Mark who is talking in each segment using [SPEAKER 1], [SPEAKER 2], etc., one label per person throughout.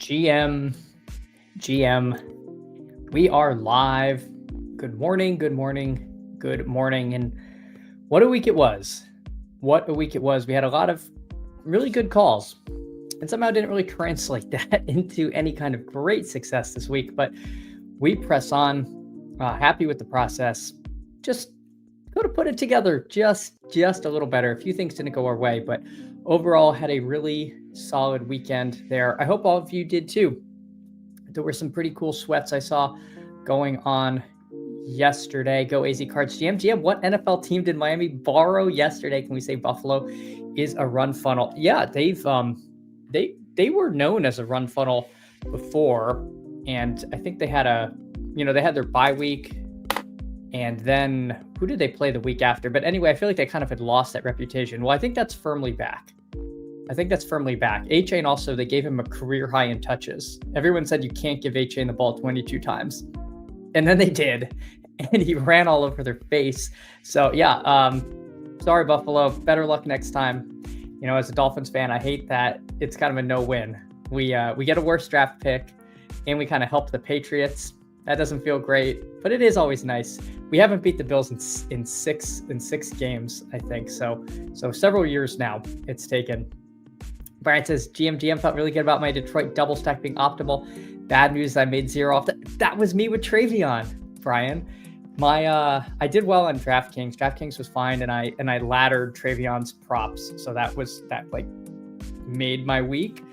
[SPEAKER 1] GM, we are live. Good morning. And what a week it was. We had a lot of really good calls and somehow didn't really translate that into any kind of great success this week, but we press on, happy with the process. Just could have put it together just a little better. A few things didn't go our way, but overall had a really solid weekend there. I hope all of you did too. There were some pretty cool sweats I saw going on yesterday. Go AZ Cards. GM, what NFL team did Miami borrow yesterday? Can we say Buffalo is a run funnel? Yeah, they were known as a run funnel before, and I think they had their bye week, and then who did they play the week after? But anyway, I feel like they kind of had lost that reputation. Well, I think that's firmly back. A-Chain also, they gave him a career high in touches. Everyone said you can't give A-Chain the ball 22 times. And then they did. And he ran all over their face. So yeah, sorry, Buffalo. Better luck next time. You know, as a Dolphins fan, I hate that it's kind of a no-win. We get a worse draft pick, and we kind of help the Patriots. That doesn't feel great, but it is always nice. We haven't beat the Bills in six games, I think. So several years now it's taken. Brian says, GM felt really good about my Detroit double stack being optimal. Bad news, I made zero off that was me with Travion, Brian. I did well on DraftKings. DraftKings was fine, and I laddered Travion's props. So that made my week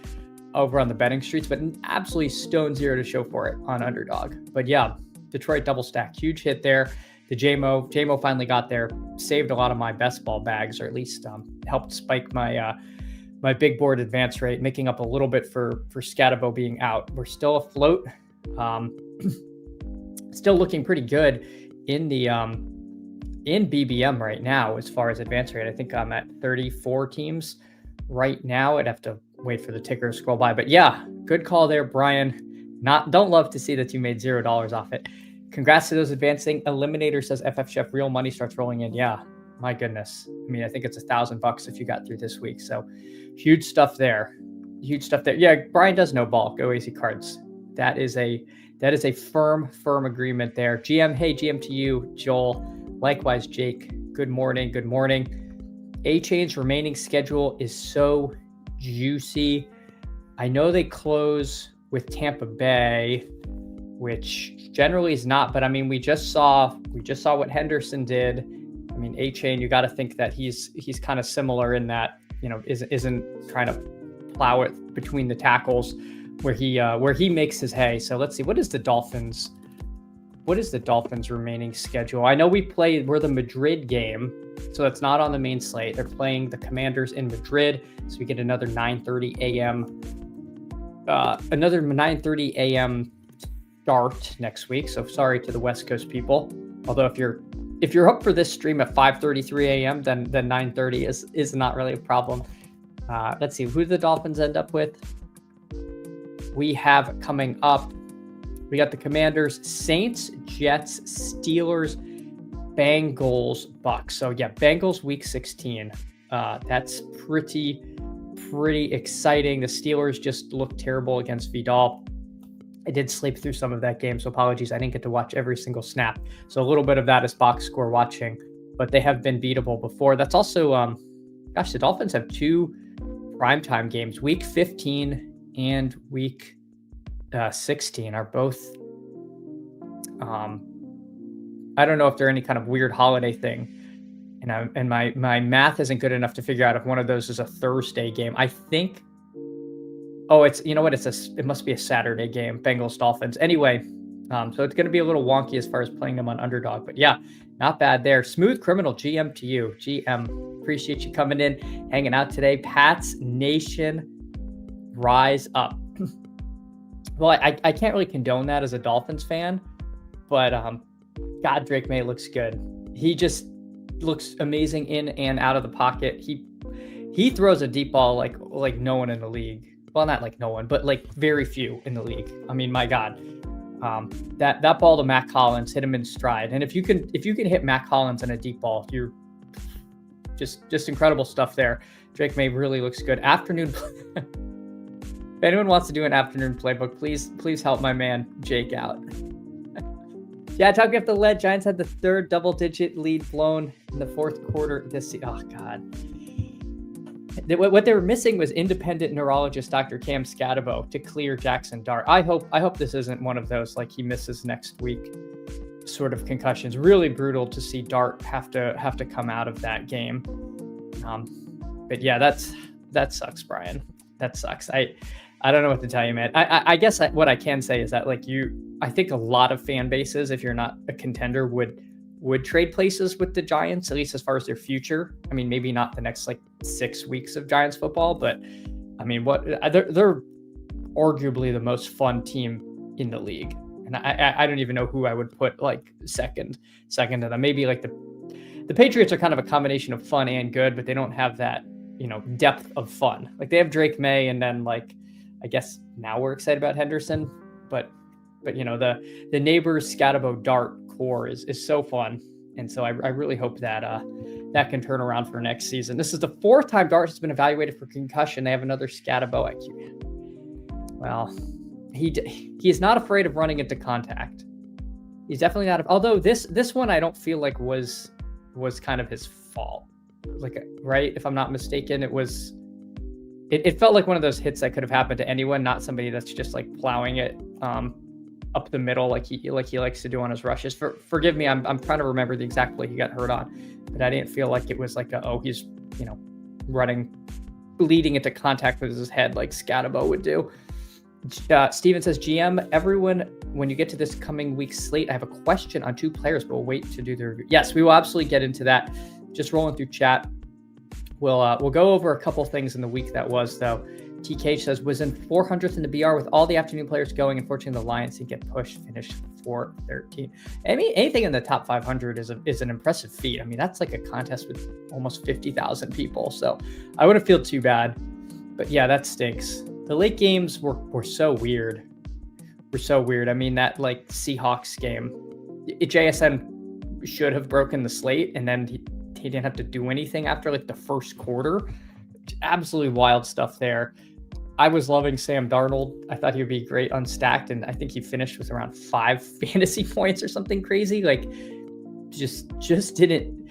[SPEAKER 1] over on the betting streets, but absolutely stone zero to show for it on Underdog. But yeah, Detroit double stack, huge hit there. The JMO finally got there, saved a lot of my best ball bags, or at least helped spike my big board advance rate, making up a little bit for Scatabo being out. We're still afloat, still looking pretty good in the in BBM right now as far as advance rate. I think I'm at 34 teams right now. I'd have to wait for the ticker to scroll by, but yeah, good call there, Brian. Don't love to see that you made $0 off it. Congrats to those advancing. Eliminator says FF Chef real money starts rolling in. Yeah, my goodness. I mean, I think it's $1,000 if you got through this week. So huge stuff there. Yeah, Brian does know ball. Go AZ Cards. That is a firm agreement there. GM, hey, GM to you, Joel. Likewise, Jake. Good morning. A-Chain's remaining schedule is so juicy. I know they close with Tampa Bay, which generally is not, but I mean, we just saw what Henderson did. I mean, A-Chain, you got to think that he's kind of similar in that, you know, isn't trying to plow it between the tackles where he makes his hay. So let's see, what is the Dolphins remaining schedule? I know we're the Madrid game, so that's not on the main slate. They're playing the Commanders in Madrid, so we get another 9:30 a.m. start next week. So sorry to the West Coast people. Although if you're up for this stream at 5:33 a.m., then 9:30 is not really a problem. Let's see, who do the Dolphins end up with? We have coming up, we got the Commanders, Saints, Jets, Steelers, Bengals, Bucks. So yeah, Bengals week 16. That's pretty exciting. The Steelers just looked terrible against Vidal. I did sleep through some of that game, so apologies. I didn't get to watch every single snap. So a little bit of that is box score watching, but they have been beatable before. That's also, the Dolphins have two primetime games. Week 15 and week 16 are both, I don't know if they're any kind of weird holiday thing. And my math isn't good enough to figure out if one of those is a Thursday game. I think, it must be a Saturday game, Bengals Dolphins. Anyway, so it's going to be a little wonky as far as playing them on Underdog, but yeah, not bad there. Smooth Criminal, GM to you. GM, appreciate you coming in, hanging out today. Pats Nation, rise up. Well, I can't really condone that as a Dolphins fan, but God, Drake May looks good. He just looks amazing in and out of the pocket. He throws a deep ball like no one in the league. Well, not like no one, but like very few in the league. I mean, my God, that ball to Matt Collins hit him in stride. And if you can hit Matt Collins in a deep ball, you're just incredible stuff there. Drake May really looks good. Afternoon If anyone wants to do an afternoon playbook, please help my man Jake out. Yeah, talking about the lead, Giants had the third double-digit lead blown in the fourth quarter this season. Oh, God. What they were missing was independent neurologist Dr. Cam Scadabo to clear Jackson Dart. I hope this isn't one of those, like, he misses next week sort of concussions. Really brutal to see Dart have to come out of that game. But yeah, that sucks, Brian. That sucks. I don't know what to tell you, man. I guess what I can say is that, like, I think a lot of fan bases, if you're not a contender, would trade places with the Giants, at least as far as their future. I mean, maybe not the next, like, 6 weeks of Giants football, but I mean, they're arguably the most fun team in the league. And I don't even know who I would put, like, second to them. Maybe, like, the Patriots are kind of a combination of fun and good, but they don't have that, depth of fun. Like, they have Drake May, and then, like, I guess now we're excited about Henderson, but the Neighbors Scadabo Dart core is so fun. And so I really hope that that can turn around for next season. This is the fourth time Dart has been evaluated for concussion. They have another Scadabo IQ. Well, he is not afraid of running into contact. He's definitely not. Although this one I don't feel like was kind of his fault. Like, right? If I'm not mistaken, it felt like one of those hits that could have happened to anyone, not somebody that's just, like, plowing it up the middle like he likes to do on his rushes. Forgive me, I'm trying to remember the exact play he got hurt on, but I didn't feel like it was like he's running, leading into contact with his head like Scadabo would do. Steven says, GM, everyone, when you get to this coming week's slate, I have a question on 2 players, but we'll wait to do the review. Yes, we will absolutely get into that. Just rolling through chat. We'll go over a couple things in the week that was, though. TK says, was in 400th in the BR with all the afternoon players going. Unfortunately, the Lions didn't get pushed, finished 413. I mean, anything in the top 500 is an impressive feat. I mean, that's like a contest with almost 50,000 people. So I wouldn't feel too bad. But yeah, that stinks. The late games were so weird. I mean, that, like, Seahawks game, JSN should have broken the slate, and then he didn't have to do anything after, like, the first quarter. Absolutely wild stuff there. I was loving Sam Darnold. I thought he would be great unstacked, and I think he finished with around 5 fantasy points or something crazy. Like, just didn't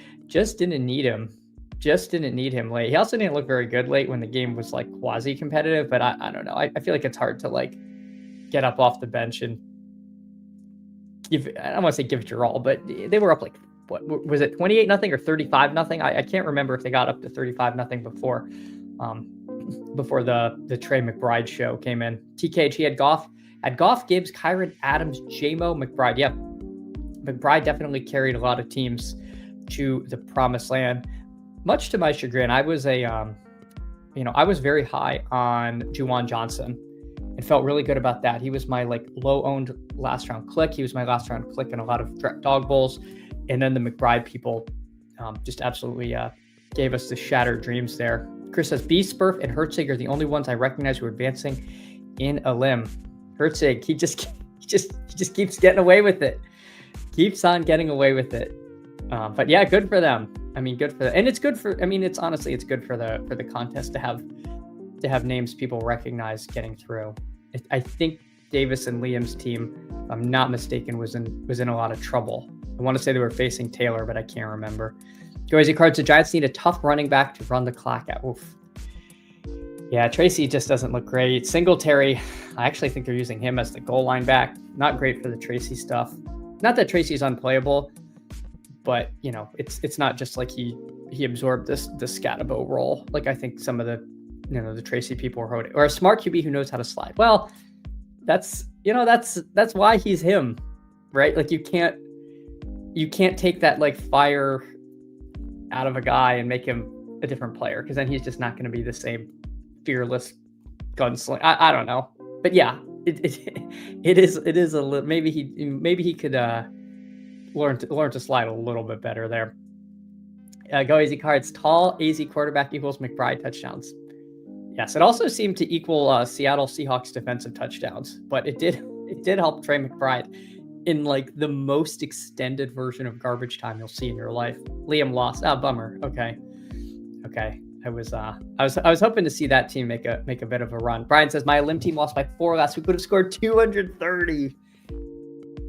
[SPEAKER 1] need him. Just didn't need him late. He also didn't look very good late when the game was, like, quasi competitive. But I don't know. I feel like it's hard to, like, get up off the bench and give. I don't want to say give it your all, but they were up, like, what was it, 28-0 or 35-0? I can't remember if they got up to 35-0 before the Trey McBride show came in. TKG had Goff, Gibbs, Kyron, Adams, J-Mo, McBride. Yep. McBride definitely carried a lot of teams to the promised land. Much to my chagrin, I was I was very high on Juwan Johnson and felt really good about that. He was my, like, low-owned last-round click. He was my last-round click in a lot of dog bowls. And then the McBride people just absolutely gave us the shattered dreams there. Chris says, B, Spurf, and Herzig are the only ones I recognize who are advancing in a limb. Herzig, he just keeps getting away with it. Keeps on getting away with it. But yeah, good for them. I mean, good for them. And it's good for, I mean, it's good for the contest to have names people recognize getting through. I think Davis and Liam's team, if I'm not mistaken, was in a lot of trouble. I want to say they were facing Taylor, but I can't remember. Joyzy Cards, the Giants need a tough running back to run the clock out. Oof. Yeah, Tracy just doesn't look great. Singletary, I actually think they're using him as the goal line back. Not great for the Tracy stuff. Not that Tracy's unplayable, but, it's not just like he absorbed the Scadabo role. Like, I think some of the Tracy people are holding, or a smart QB who knows how to slide. Well, that's why he's him, right? Like, you can't take that, like, fire out of a guy and make him a different player, because then he's just not going to be the same fearless gunslinger. I don't know, but yeah, it is a little. Maybe he could learn to slide a little bit better there. Go Easy Cards. Tall AZ quarterback equals McBride touchdowns. Yes, it also seemed to equal Seattle Seahawks defensive touchdowns, but it did help Trey McBride in, like, the most extended version of garbage time you'll see in your life. Liam lost. Bummer. Okay. I was hoping to see that team make a bit of a run. Brian says my Elim team lost by 4 last week, would have scored 230.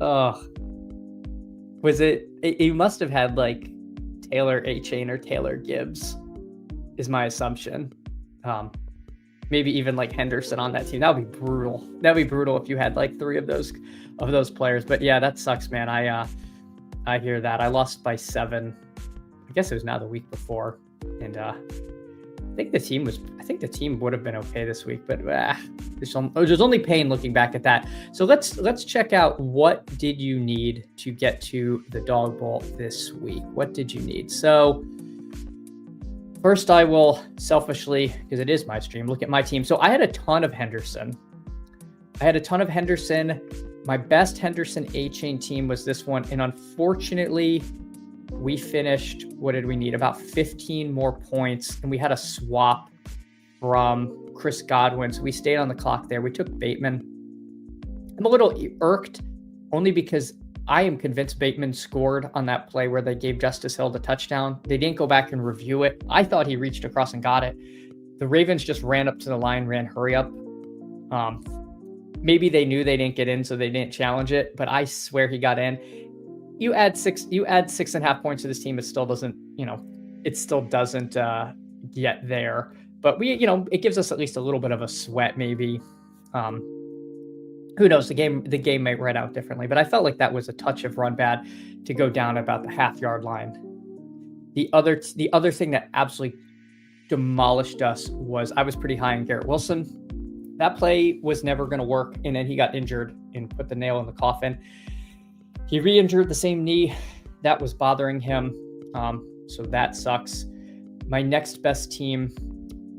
[SPEAKER 1] Oh, was it? You must have had like Taylor A-Chain or Taylor Gibbs, is my assumption. Maybe even like Henderson on that team. That would be brutal. That'd be brutal if you had like 3 of those players. But yeah, that sucks, man. I hear that. I lost by 7. I guess it was now the week before, and I think the team would have been okay this week, but there's only pain looking back at that. So let's check out, what did you need to get to the Dog Bowl this week? What did you need? So first, I will selfishly, because it is my stream, look at my team. So I had a ton of Henderson. My best Henderson A-Chain team was this one, and unfortunately, we finished, what did we need? About 15 more points, and we had a swap from Chris Godwin, so we stayed on the clock there. We took Bateman. I'm a little irked, only because I am convinced Bateman scored on that play where they gave Justice Hill the touchdown. They didn't go back and review it. I thought he reached across and got it. The Ravens just ran up to the line, ran hurry up. Maybe they knew they didn't get in, so they didn't challenge it, but I swear he got in. You add 6.5 points to this team, it still doesn't get there. But it gives us at least a little bit of a sweat, maybe. Who knows? The game might read out differently, but I felt like that was a touch of run bad to go down about the half-yard line. The other thing that absolutely demolished us was I was pretty high on Garrett Wilson. That play was never going to work, and then he got injured and put the nail in the coffin. He re-injured the same knee that was bothering him, so that sucks. My next best team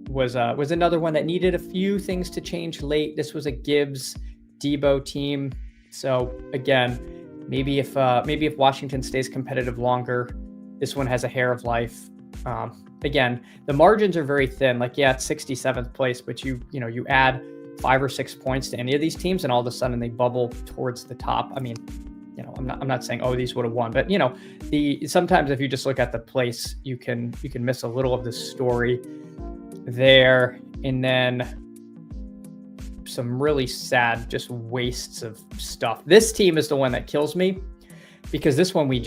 [SPEAKER 1] was another one that needed a few things to change late. This was a Gibbs Debo team. So again, maybe if Washington stays competitive longer, this one has a hair of life. Again, the margins are very thin. Like, yeah, it's 67th place, but you add 5 or 6 points to any of these teams, and all of a sudden they bubble towards the top. I mean, I'm not saying, oh, these would have won, but sometimes if you just look at the place, you can miss a little of the story there. And then some really sad just wastes of stuff. This team is the one that kills me, because this one we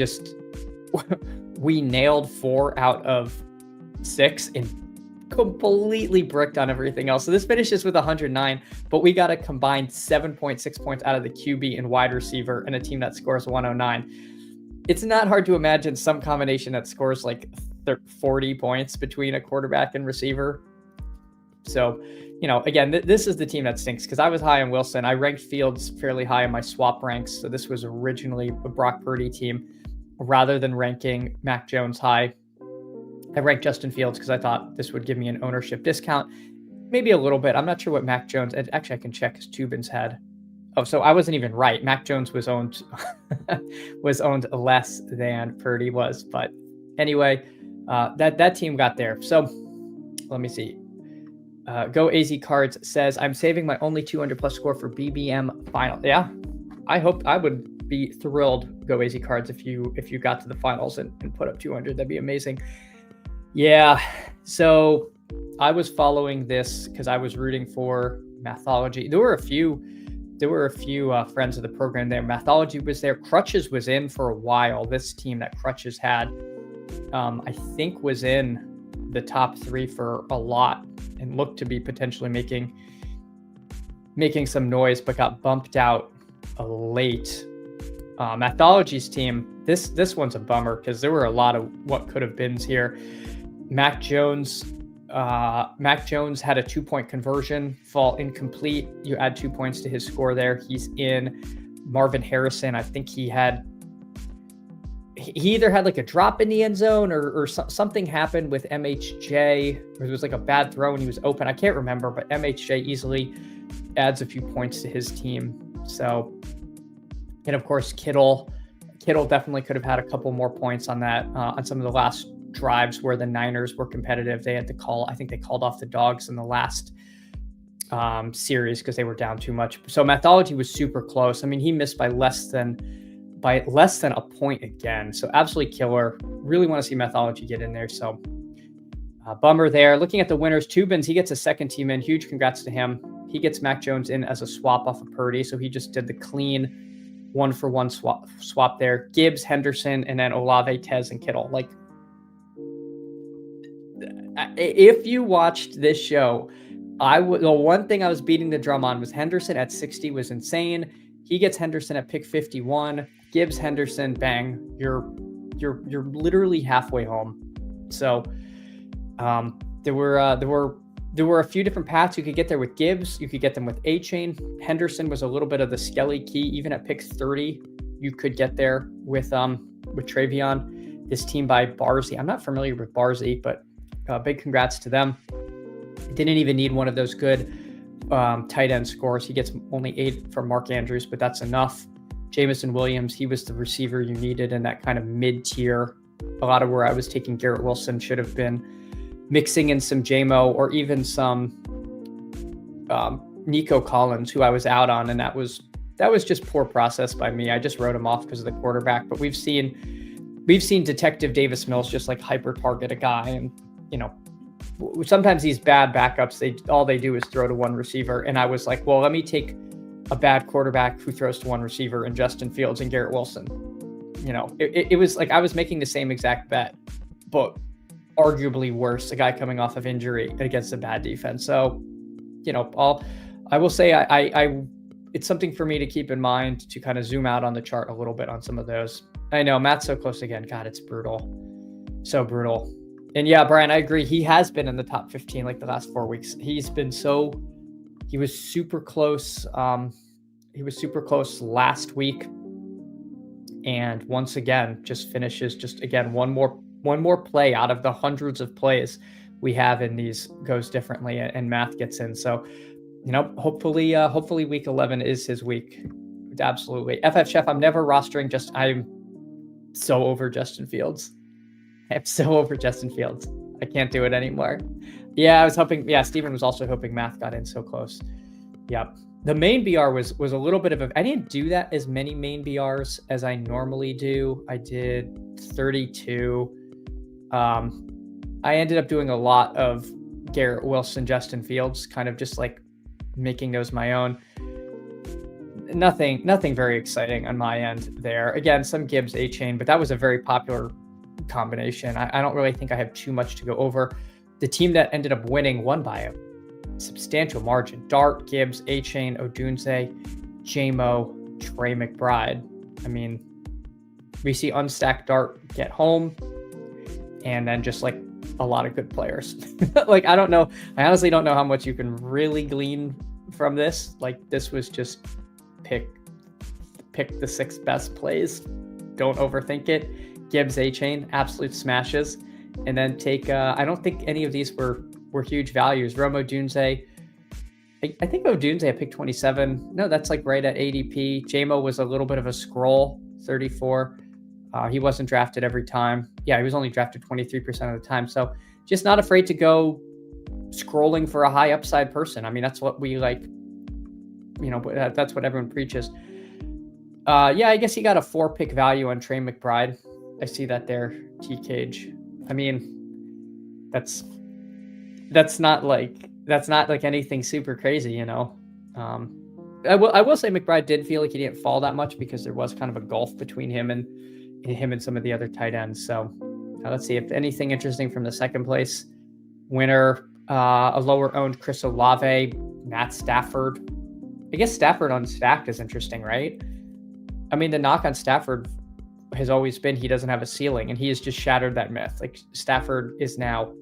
[SPEAKER 1] nailed 4 out of 6 and completely bricked on everything else. So this finishes with 109, but we got a combined 7.6 points out of the QB and wide receiver, and a team that scores 109. It's not hard to imagine some combination that scores like 40 points between a quarterback and receiver. So, again, this is the team that stinks, because I was high on Wilson. I ranked Fields fairly high in my swap ranks. So this was originally a Brock Purdy team. Rather than ranking Mac Jones high, I ranked Justin Fields because I thought this would give me an ownership discount. Maybe a little bit. I'm not sure what Mac Jones, actually I can check, because Tubin's had. Oh, so I wasn't even right. Mac Jones was owned less than Purdy was. But anyway, that team got there. So let me see. Go AZ Cards says, I'm saving my only 200 plus score for BBM final. Yeah, I would be thrilled, Go AZ Cards, if you got to the finals and put up 200. That'd be amazing. Yeah, so I was following this because I was rooting for Mathology. There were a few friends of the program there. Mathology was there. Crutches was in for a while. This team that Crutches had, I think, was in the top 3 for a lot and looked to be potentially making some noise, but got bumped out late. Mathology's team, this one's a bummer, because there were a lot of what could have beens here. Mac Jones had a 2-point conversion fall incomplete. You add 2 points to his score there. He's in. Marvin Harrison, I think he either had like a drop in the end zone or something happened with MHJ, or it was like a bad throw when he was open. I can't remember, but MHJ easily adds a few points to his team. So, and of course, Kittle definitely could have had a couple more points on that, on some of the last drives where the Niners were competitive. They had to I think they called off the Dogs in the last series because they were down too much. So Mathology was super close. I mean, he missed by less than a point again. So absolutely killer. Really want to see Mathology get in there. So Bummer there. Looking at the winners, Tubins, he gets a second team in. Huge congrats to him. He gets Mac Jones in as a swap off of Purdy, so he just did the clean 1-for-1 swap there. Gibbs, Henderson, and then Olave, Tez, and Kittle. Like, if you watched this show, the one thing I was beating the drum on was Henderson at 60 was insane. He gets Henderson at pick 51. Gibbs, Henderson, bang. You're literally halfway home. So there were a few different paths you could get there with Gibbs. You could get them with A-Chain. Henderson was a little bit of the skelly key. Even at pick 30, you could get there with Travion. This team by Barzy. I'm not familiar with Barzy, but big congrats to them. Didn't even need one of those good tight end scores. He gets only 8 from Mark Andrews, but that's enough. Jameson Williams, he was the receiver you needed in that kind of mid-tier. A lot of where I was taking Garrett Wilson should have been mixing in some JMO or even some Nico Collins, who I was out on, and that was just poor process by me. I just wrote him off because of the quarterback. But we've seen Detective Davis Mills just like hyper target a guy, and sometimes these bad backups, all they do is throw to one receiver. And I was like, well, let me take a bad quarterback who throws to one receiver and Justin Fields and Garrett Wilson. It was like I was making the same exact bet, but arguably worse, a guy coming off of injury against a bad defense. So, I will say I it's something for me to keep in mind to kind of zoom out on the chart a little bit on some of those. I know Matt's so close again. God, it's brutal. So brutal. And yeah, Brian, I agree. He has been in the top 15 like the last 4 weeks. He was super close. He was super close last week. And once again, just finishes one more play out of the hundreds of plays we have in these goes differently, and math gets in. So, hopefully week 11 is his week. Absolutely. FF Chef, I'm never rostering I'm so over Justin Fields. I'm so over Justin Fields. I can't do it anymore. Yeah, I was hoping. Yeah, Steven was also hoping math got in so close. Yep. The main BR was a little bit of I didn't do that as many main BRs as I normally do. I did 32. I ended up doing a lot of Garrett Wilson, Justin Fields, kind of just like making those my own. Nothing very exciting on my end there. Again, some Gibbs, A-Chain, but that was a very popular combination. I don't really think I have too much to go over. The team that ended up winning won by a substantial margin. Dart, Gibbs, A-Chain, Odunze, JMO, Trey McBride. I mean, we see unstacked Dart get home, and then just like a lot of good players. Like, I honestly don't know how much you can really glean from this. Like, this was just pick the 6 best plays. Don't overthink it. Gibbs, A-Chain, absolute smashes. And then take, I don't think any of these were huge values. Rome Odunze, I think Odunze at pick 27. No, that's like right at ADP. JMO was a little bit of a scroll, 34. He wasn't drafted every time. Yeah, he was only drafted 23% of the time. So just not afraid to go scrolling for a high upside person. I mean, that's what we like, that's what everyone preaches. Yeah, I guess he got a 4-pick value on Trey McBride. I see that there, T-Cage. I mean, that's not like anything super crazy, I will say McBride did feel like he didn't fall that much because there was kind of a gulf between him and some of the other tight ends. So let's see if anything interesting from the second place winner, a lower owned Chris Olave, Matt Stafford. I guess Stafford unstacked is interesting, right? I mean, the knock on Stafford has always been he doesn't have a ceiling, and he has just shattered that myth. Like, Stafford is now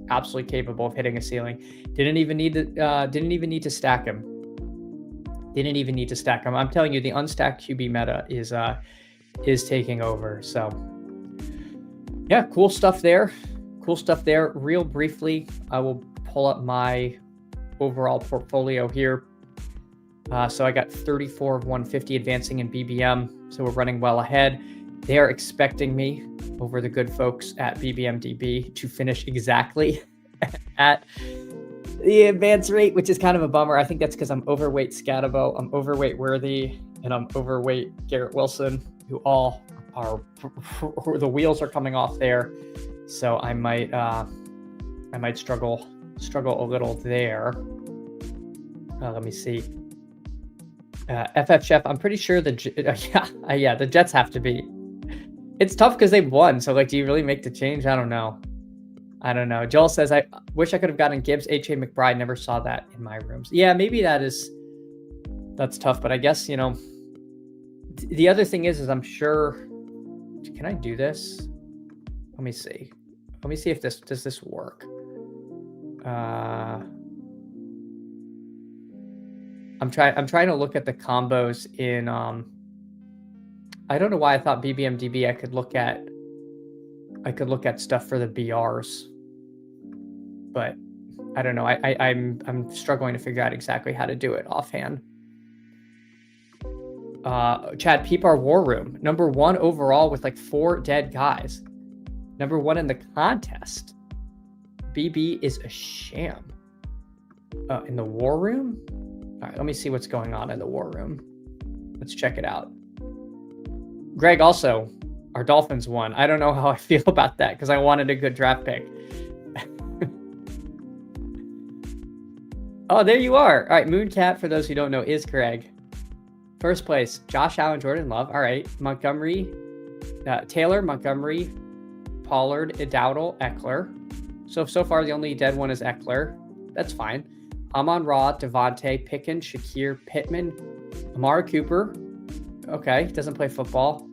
[SPEAKER 1] absolutely capable of hitting a ceiling. Didn't even need to stack him. I'm telling you, the unstacked QB meta is taking over. So yeah, cool stuff there. Real briefly, I will pull up my overall portfolio here. So I got 34 of 150 advancing in BBM. So we're running well ahead. They are expecting me, over the good folks at BBMDB, to finish exactly at the advance rate, which is kind of a bummer. I think that's because I'm overweight Scatabo, I'm overweight Worthy, and I'm overweight Garrett Wilson, who all are, the wheels are coming off there. So I might I might struggle a little there. Let me see. FF Chef, I'm pretty sure the Jets have to be. It's tough because they've won. So like, do you really make the change? I don't know. Joel says, I wish I could have gotten Gibbs, H.A. McBride. Never saw that in my rooms. Yeah, maybe that's tough. But I guess, you know, the other thing is I'm sure, can I do this? Let me see if does this work? I'm trying to look at the combos in, I don't know why I thought BBMDB I could look at stuff for the BRs, but I don't know. I'm struggling to figure out exactly how to do it offhand. Chad, peep our war room. Number 1 overall with like 4 dead guys. Number 1 in the contest. BB is a sham. In the war room? All right, let me see what's going on in the war room. Let's check it out. Greg, also, our Dolphins won. I don't know how I feel about that because I wanted a good draft pick. Oh, there you are. All right, Mooncat, for those who don't know, is Greg. First place, Josh Allen, Jordan Love. All right, Montgomery, Taylor, Montgomery, Pollard, Dowdle, Eckler. So far, the only dead one is Eckler. That's fine. Amon-Ra, Devontae, Pickens, Shakir, Pittman, Amari Cooper. Okay, doesn't play football.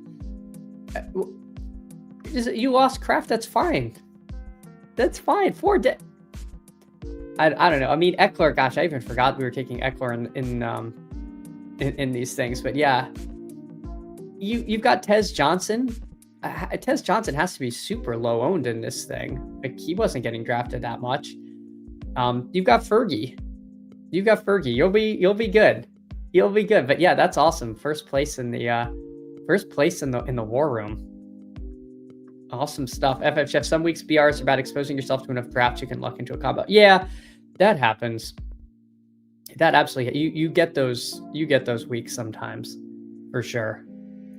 [SPEAKER 1] You lost Kraft. That's fine. That's fine. 4 dead. I don't know. I mean, Eckler. Gosh, I even forgot we were taking Eckler in these things. But yeah, you've got Tez Johnson. Tez Johnson has to be super low owned in this thing. Like, he wasn't getting drafted that much. You've got Fergie. You'll be good. You'll be good. But yeah, that's awesome. First place in the war room. Awesome stuff. FFF. Some weeks BRs are about exposing yourself to enough drafts you can luck into a combo. Yeah, that happens. That absolutely. You get those weeks sometimes, for sure.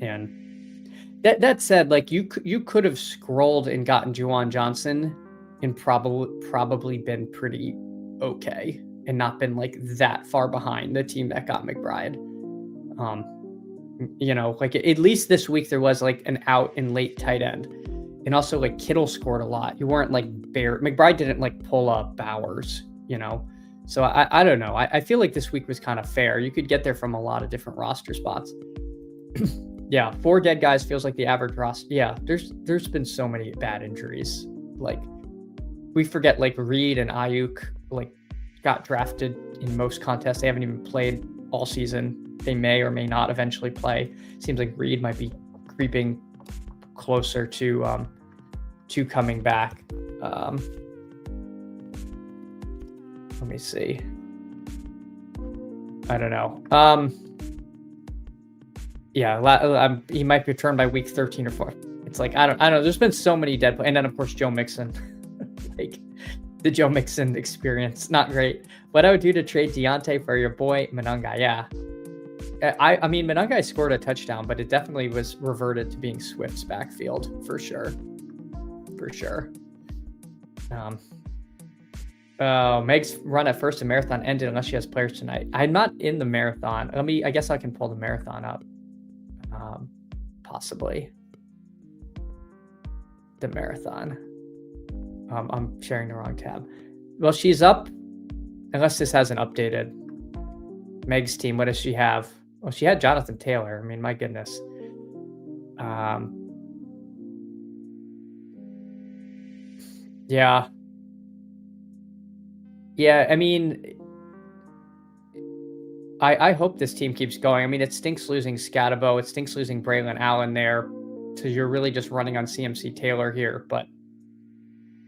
[SPEAKER 1] And that said, like, you could have scrolled and gotten Juwan Johnson and probably been pretty okay and not been like that far behind the team that got McBride. You know, like, at least this week there was like an out in late tight end. And also, like, Kittle scored a lot. You weren't like McBride didn't like pull up Bowers, you know? So I don't know. I feel like this week was kind of fair. You could get there from a lot of different roster spots. Yeah, 4 dead guys feels like the average roster. Yeah, there's been so many bad injuries. Like, we forget, like, Reed and Ayuk, like, got drafted in most contests. They haven't even played all season. They may or may not eventually play. Seems like Reed might be creeping closer to coming back. Let me see. I don't know. Yeah, he might be returned by week 13 or 14. It's like, I don't know. There's been so many dead, and then of course Joe Mixon, like the Joe Mixon experience, not great. What I would do to trade Deontay for your boy Monangai? Yeah, I mean, Monangai scored a touchdown, but it definitely was reverted to being Swift's backfield for sure. Meg's run at first, a marathon ended unless she has players tonight. I'm not in the marathon. I guess I can pull the marathon up. Possibly. The marathon. I'm sharing the wrong tab. Well, she's up, unless this hasn't updated. Meg's team, what does she have? Well, she had Jonathan Taylor. I mean, my goodness. Yeah. Yeah, I mean, I hope this team keeps going. I mean, it stinks losing Scatabo. It stinks losing Braylon Allen there. So you're really just running on CMC Taylor here. But,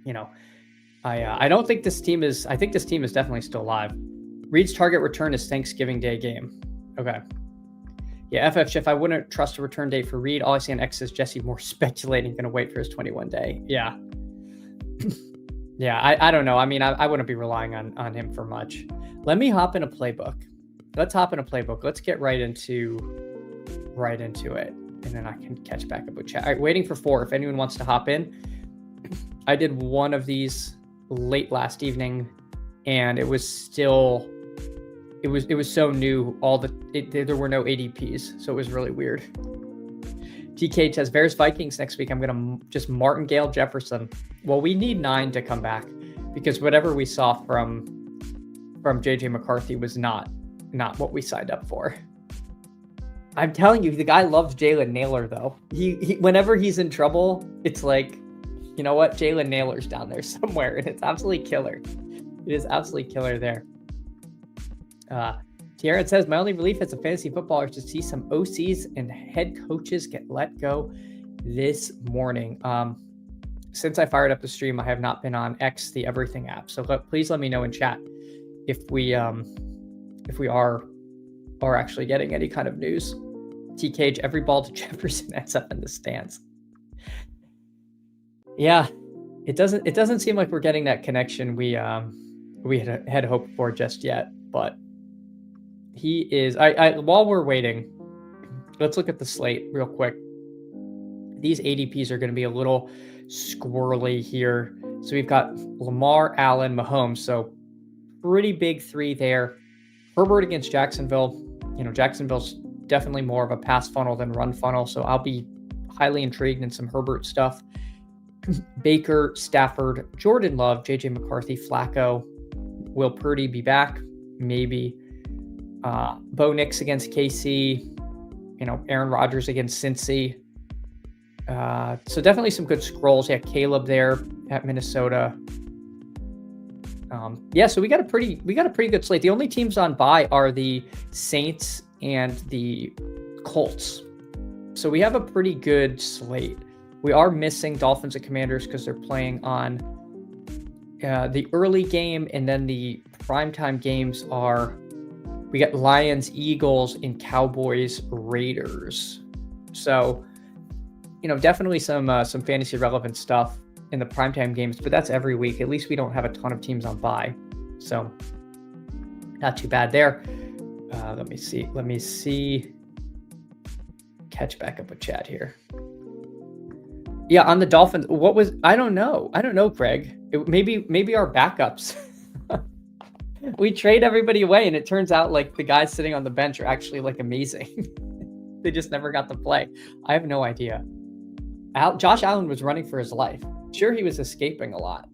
[SPEAKER 1] you know, I don't think this team is... I think this team is definitely still alive. Reed's target return is Thanksgiving Day game. Okay. Yeah, FF Schiff, I wouldn't trust a return date for Reed. All I see on X is Jesse Moore speculating, going to wait for his 21 day. Yeah. Yeah, I don't know. I mean, I wouldn't be relying on him for much. Let me hop in a playbook. Let's hop in a playbook. Let's get right into it. And then I can catch back up with chat. All right, waiting for 4. If anyone wants to hop in. I did one of these late last evening, and it was still, it was so new. There were no ADPs, so it was really weird. TK says Bears Vikings next week. I'm gonna just Martingale Jefferson. Well, we need 9 to come back, because whatever we saw from JJ McCarthy was not what we signed up for. I'm telling you, the guy loves Jalen Naylor, though. He whenever he's in trouble, it's like, you know what? Jalen Naylor's down there somewhere, and it's absolutely killer. It is absolutely killer there. Tiaran says, my only relief as a fantasy footballer is to see some OCs and head coaches get let go this morning. Since I fired up the stream, I have not been on X, the Everything app. So please let me know in chat if we are actually getting any kind of news. TK, every ball to Jefferson ends up in the stands. Yeah, it doesn't seem like we're getting that connection we had hoped for just yet. But he is. While we're waiting, let's look at the slate real quick. These ADPs are going to be a little squirrely here. So we've got Lamar, Allen, Mahomes. So pretty big 3 there. Herbert against Jacksonville. You know, Jacksonville's definitely more of a pass funnel than run funnel. So I'll be highly intrigued in some Herbert stuff. Baker, Stafford, Jordan Love, JJ McCarthy, Flacco. Will Purdy be back? Maybe. Bo Nix against KC. You know, Aaron Rodgers against Cincy. So definitely some good scrolls. Yeah, Caleb there at Minnesota. So we got a pretty good slate. The only teams on bye are the Saints and the Colts. So we have a pretty good slate. We are missing Dolphins and Commanders because they're playing on the early game, and then the primetime games are, we got Lions, Eagles, and Cowboys, Raiders. So, you know, definitely some fantasy relevant stuff in the primetime games, but that's every week. At least we don't have a ton of teams on bye. So not too bad there. Let me see. Catch back up with chat here. Yeah, on the Dolphins, I don't know, Craig. Maybe our backups. We trade everybody away, and it turns out like the guys sitting on the bench are actually like amazing. They just never got to play. I have no idea. Josh Allen was running for his life. Sure, he was escaping a lot,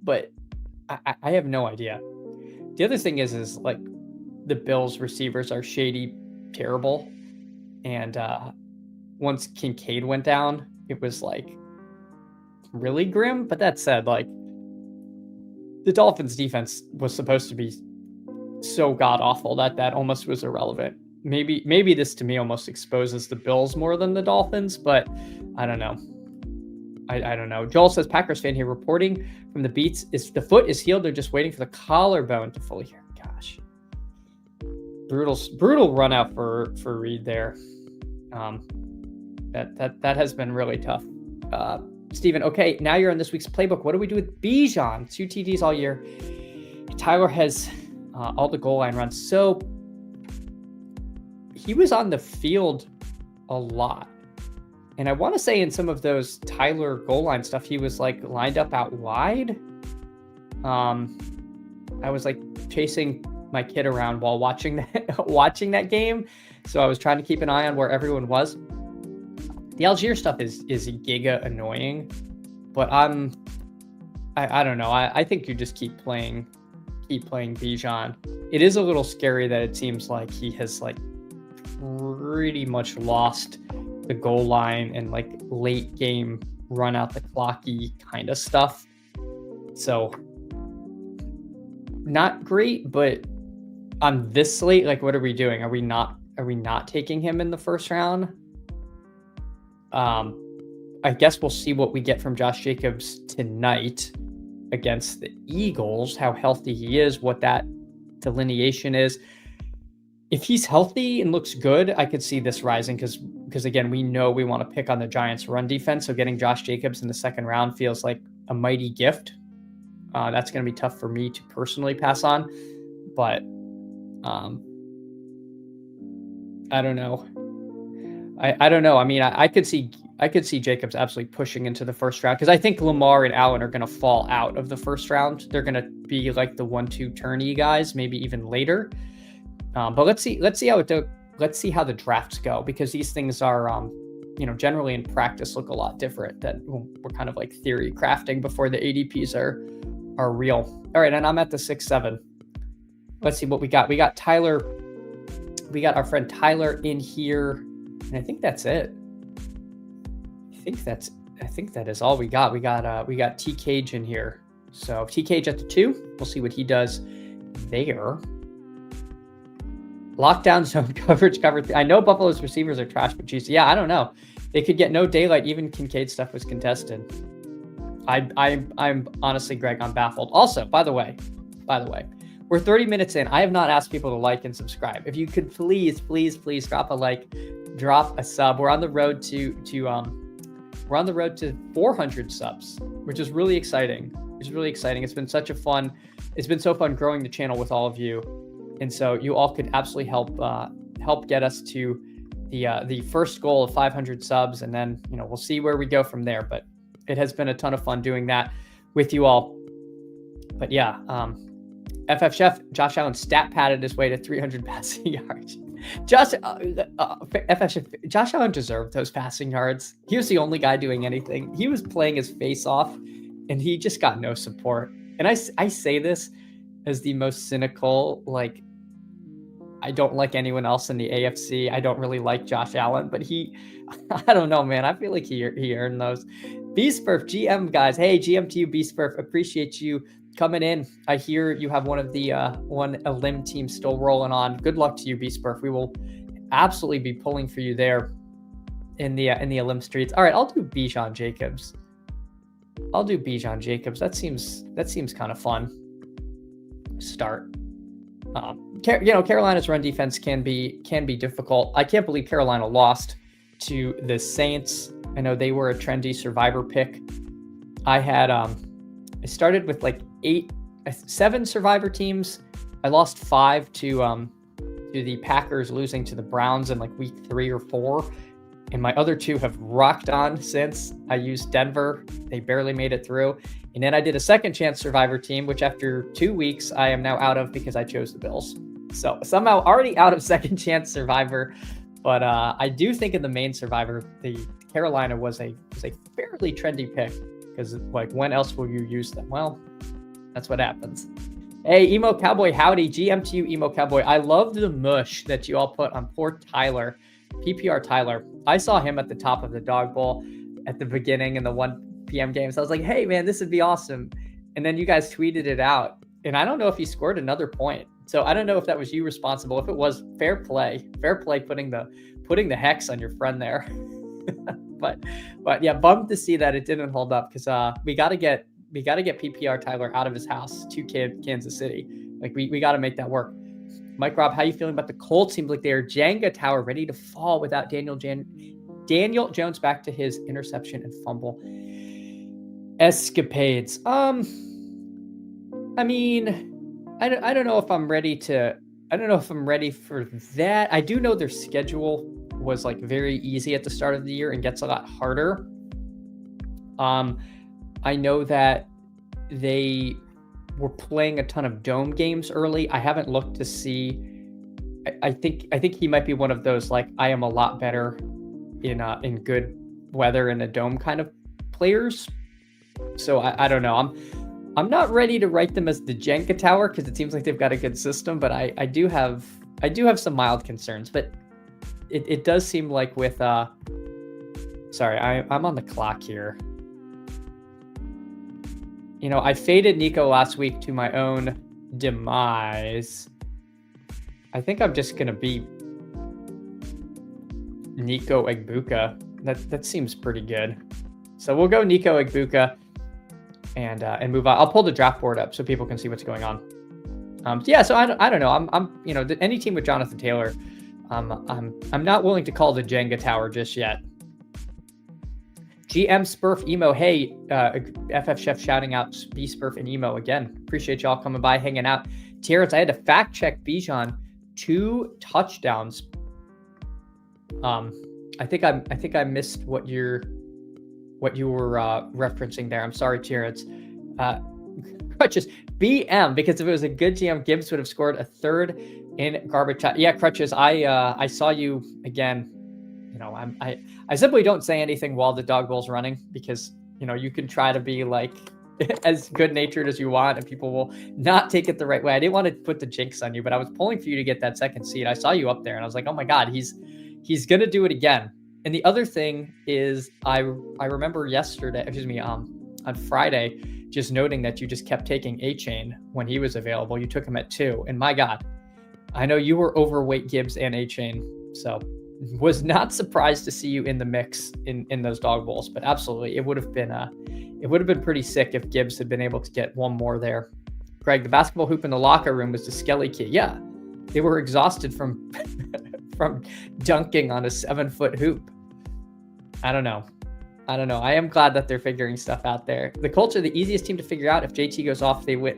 [SPEAKER 1] but I have no idea. The other thing is like the Bills receivers are shady, terrible, and once Kincaid went down, it was like really grim. But that said, like the Dolphins defense was supposed to be so god awful that almost was irrelevant. Maybe this to me almost exposes the Bills more than the Dolphins, but I don't know. I don't know. Joel says, Packers fan here reporting from the beats. The foot is healed. They're just waiting for the collarbone to fully heal. Gosh. Brutal run out for Reed there. That has been really tough. Steven, okay, now you're on this week's playbook. What do we do with Bijan? 2 TDs all year. Tyler has all the goal line runs. So he was on the field a lot. And I want to say in some of those Tyler goal line stuff, he was like lined up out wide. I was like chasing my kid around while watching that game. So I was trying to keep an eye on where everyone was. The Algier stuff is giga annoying, but I don't know. I think you just keep playing Bijan. It is a little scary that it seems like he has like pretty much lost the goal line and like late game run out the clocky kind of stuff. So not great, but on this slate, like what are we doing? Are we not taking him in the first round? I guess we'll see what we get from Josh Jacobs tonight against the Eagles, how healthy he is, what that delineation is. If he's healthy and looks good, I could see this rising because again, we know we want to pick on the Giants' run defense. So getting Josh Jacobs in the second round feels like a mighty gift. That's going to be tough for me to personally pass on, but I don't know. I don't know. I mean, I could see Jacobs absolutely pushing into the first round, because I think Lamar and Allen are going to fall out of the first round. They're going to be like the 1-2 tourney guys, maybe even later. But let's see how the drafts go, because these things are generally in practice look a lot different than we're kind of like theory crafting before the ADPs are real. All right, and I'm at the 6-7. Let's see what we got. We got Tyler. We got our friend Tyler in here, and I think that's it. I think that is all we got. We got T Cage in here. So T Cage at the 2. We'll see what he does there. Lockdown zone coverage, cover 3. I know Buffalo's receivers are trash, but geez, yeah, I don't know. They could get no daylight. Even Kincaid stuff was contested. I'm honestly, Greg, I'm baffled. Also, by the way, we're 30 minutes in. I have not asked people to like and subscribe. If you could please drop a like, drop a sub. We're on the road to 400 subs, which is really exciting. It's been so fun growing the channel with all of you. And so you all could absolutely help get us to the first goal of 500 subs, and then we'll see where we go from there. But it has been a ton of fun doing that with you all. But yeah, FF Chef Josh Allen stat padded his way to 300 passing yards. FF Chef Josh Allen deserved those passing yards. He was the only guy doing anything. He was playing his face off, and he just got no support. And I say this as the most cynical, like, I don't like anyone else in the AFC. I don't really like Josh Allen, but I don't know, man. I feel like he earned those. Beastburf, GM guys. Hey, GM to you, Beastburf. Appreciate you coming in. I hear you have one of the a limb team still rolling on. Good luck to you, Beastburf. We will absolutely be pulling for you there in the limb streets. All right, I'll do Bijan Jacobs. That seems kind of fun. Start. Carolina's run defense can be difficult. I can't believe Carolina lost to the Saints. I know they were a trendy survivor pick. I had I started with like 7 survivor teams. I lost 5 to the Packers, losing to the Browns in like week 3 or 4. And my other 2 have rocked on since. I used Denver. They barely made it through. And then I did a second chance survivor team, which after 2 weeks, I am now out of because I chose the Bills. So somehow already out of second chance survivor. But I do think in the main survivor, the Carolina was a fairly trendy pick, because like, when else will you use them? Well, that's what happens. Hey, Emo Cowboy, howdy. GM to you, Emo Cowboy. I love the mush that you all put on poor Tyler, PPR Tyler. I saw him at the top of the dog bowl at the beginning in the 1 p.m. game. So I was like, hey, man, this would be awesome. And then you guys tweeted it out. And I don't know if he scored another point. So I don't know if that was you responsible. If it was, fair play putting the hex on your friend there. but yeah, bummed to see that it didn't hold up, because we got to get PPR Tyler out of his house to Kansas City. Like, we got to make that work. Mike Rob, how you feeling about the Colts? Seems like they're Jenga tower ready to fall without Daniel Jones back to his interception and fumble escapades. I mean, I don't know if I'm ready for that. I do know their schedule was like very easy at the start of the year and gets a lot harder. I know that they were playing a ton of dome games early. I haven't looked to see. I think he might be one of those, like, I am a lot better in good weather in a dome kind of players. So I don't know. I'm not ready to write them as the Jenga tower, because it seems like they've got a good system, but I do have some mild concerns. But it does seem like with sorry, I'm on the clock here. I faded Nico last week to my own demise. I think I'm just gonna be Nico Egbuka. That seems pretty good. So we'll go Nico Egbuka and move on. I'll pull the draft board up so people can see what's going on. Yeah, so I don't know. I'm any team with Jonathan Taylor, I'm not willing to call the Jenga tower just yet. GM Spurf Emo, hey, FF Chef shouting out B Spurf and Emo again. Appreciate y'all coming by, hanging out. Terrence, I had to fact check Bijan, 2 touchdowns. I think I missed what you were referencing there. I'm sorry, Terrence. Crutches BM, because if it was a good GM, Gibbs would have scored a third in garbage time. Yeah, Crutches. I saw you again. You know, I simply don't say anything while the dog bowl's running, because you know you can try to be like as good natured as you want, and people will not take it the right way. I didn't want to put the jinx on you, but I was pulling for you to get that second seed. I saw you up there, and I was like, oh my god, he's gonna do it again. And the other thing is, I remember yesterday, on Friday, just noting that you just kept taking A-Chain when he was available. You took him at 2, and my God, I know you were overweight Gibbs and A-Chain, so was not surprised to see you in the mix in those dog bowls. But absolutely, it would have been pretty sick if Gibbs had been able to get one more there. Greg, the basketball hoop in the locker room was the Skelly key. Yeah, they were exhausted from from dunking on a 7-foot hoop. I don't know. I am glad that they're figuring stuff out there. The Colts are the easiest team to figure out. If JT goes off, they win.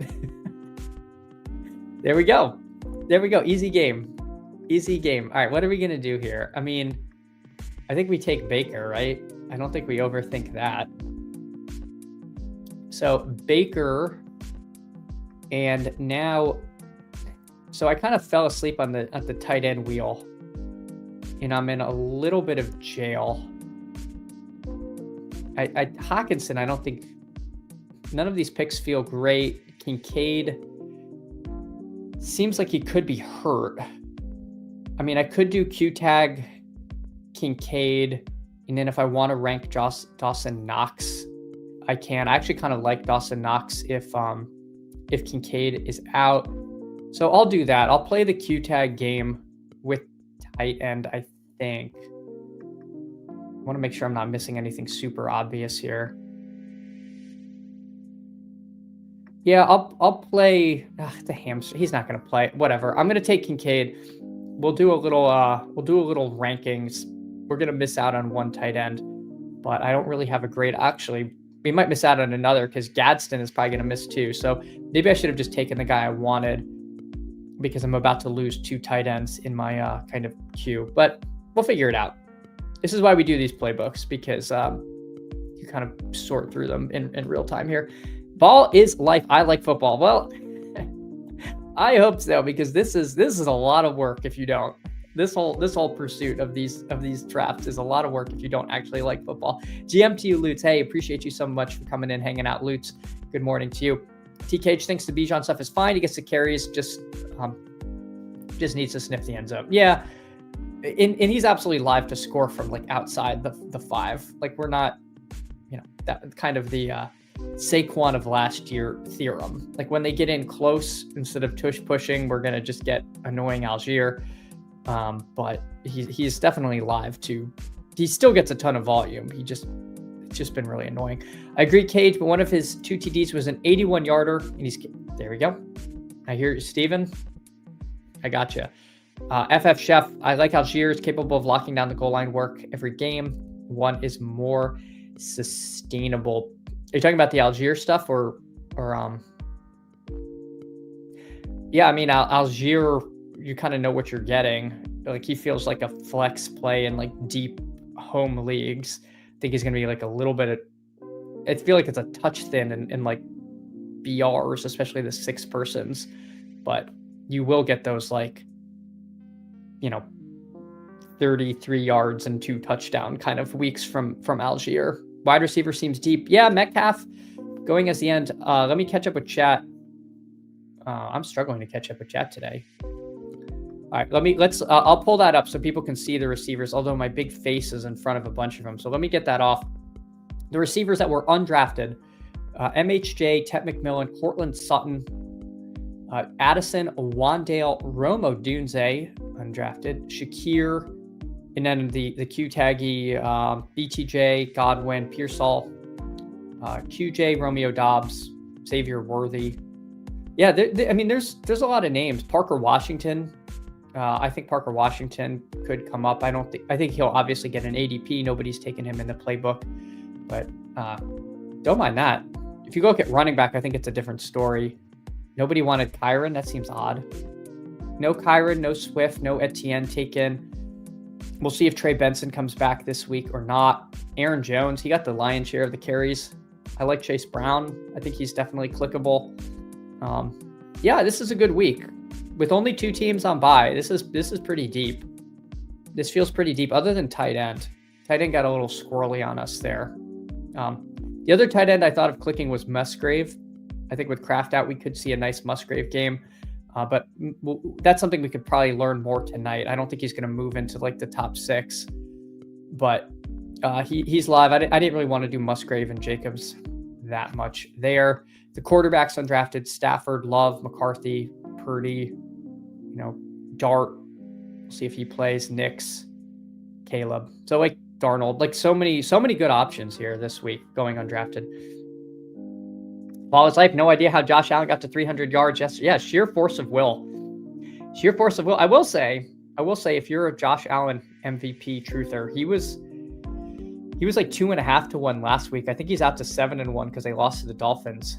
[SPEAKER 1] There we go. Easy game. All right, what are we going to do here? I mean, I think we take Baker, right? I don't think we overthink that. So Baker, and now, so I kind of fell asleep at the tight end wheel, and I'm in a little bit of jail. Hawkinson, I don't think, none of these picks feel great. Kincaid seems like he could be hurt. I mean, I could do Q-Tag, Kincaid, and then if I want to rank Dawson Knox, I can. I actually kind of like Dawson Knox if Kincaid is out. So I'll do that. I'll play the Q-Tag game with tight end, I think. I want to make sure I'm not missing anything super obvious here. Yeah, I'll play the hamster. He's not going to play. Whatever. I'm going to take Kincaid. We'll do a little rankings. We're going to miss out on one tight end, but I don't really have a grade. Actually, we might miss out on another because Gadsden is probably going to miss too. So maybe I should have just taken the guy I wanted, because I'm about to lose 2 tight ends in my kind of queue, but we'll figure it out. This is why we do these playbooks, because you kind of sort through them in real time here. Ball is life. I like football. Well, I hope so, because this is a lot of work if you don't. This whole pursuit of these drafts is a lot of work if you don't actually like football. GM to you, Lutz. Hey, appreciate you so much for coming in, hanging out, Lutz. Good morning to you. TKH thinks the Bijan stuff is fine. He gets the carries, just needs to sniff the end zone. Yeah. And he's absolutely live to score from like outside the 5. Like, we're not, that kind of the Saquon of last year theorem. Like, when they get in close, instead of tush pushing, we're going to just get annoying Algier. But he's definitely live to, he still gets a ton of volume. It's just been really annoying. I agree, Cage, but one of his 2 TDs was an 81-yarder, and there we go. I hear you, Steven. I got you. FF Chef, I like Algier is capable of locking down the goal line work every game. One is more sustainable. Are you talking about the Algier stuff or yeah, I mean, Algier, you kind of know what you're getting. Like, he feels like a flex play in like deep home leagues. I think he's going to be like a little bit of, I feel like it's a touch thin in like BRs, especially the 6 persons, but you will get those like, 33 yards and 2 touchdown kind of weeks from Algier. Wide receiver seems deep. Yeah, Metcalf going as the end. Let me catch up with chat. I'm struggling to catch up with chat today. All right, I'll pull that up so people can see the receivers, although my big face is in front of a bunch of them. So let me get that off. The receivers that were undrafted, MHJ, Tet McMillan, Cortland Sutton, Addison, Wandale, Romo Dunze, undrafted, Shakir, and then the Q-Taggy, BTJ, Godwin, Pearsall, QJ, Romeo Dobbs, Xavier Worthy. Yeah, I mean, there's a lot of names. Parker Washington. I think Parker Washington could come up. I think he'll obviously get an ADP. Nobody's taken him in the playbook, but don't mind that. If you look at running back, I think it's a different story. Nobody wanted Kyron. That seems odd. No Kyron, no Swift, no Etienne taken. We'll see if Trey Benson comes back this week or not. Aaron Jones, he got the lion's share of the carries. I like Chase Brown. I think he's definitely clickable. Yeah, this is a good week. With only 2 teams on bye, this is pretty deep. This feels pretty deep, other than tight end. Tight end got a little squirrely on us there. The other tight end I thought of clicking was Musgrave. I think with Kraft out, we could see a nice Musgrave game. But that's something we could probably learn more tonight. I don't think he's going to move into like the top 6, but he's live. I didn't really want to do Musgrave and Jacobs that much there. The quarterbacks undrafted: Stafford, Love, McCarthy, Purdy, Dart. We'll see if he plays. Nix, Caleb. So like Darnold, like so many good options here this week going undrafted. Ball is life. No idea how Josh Allen got to 300 yards yesterday. Yeah, sheer force of will. Sheer force of will. I will say, if you're a Josh Allen MVP truther, he was like 2.5 to 1 last week. I think he's out to 7-1 because they lost to the Dolphins.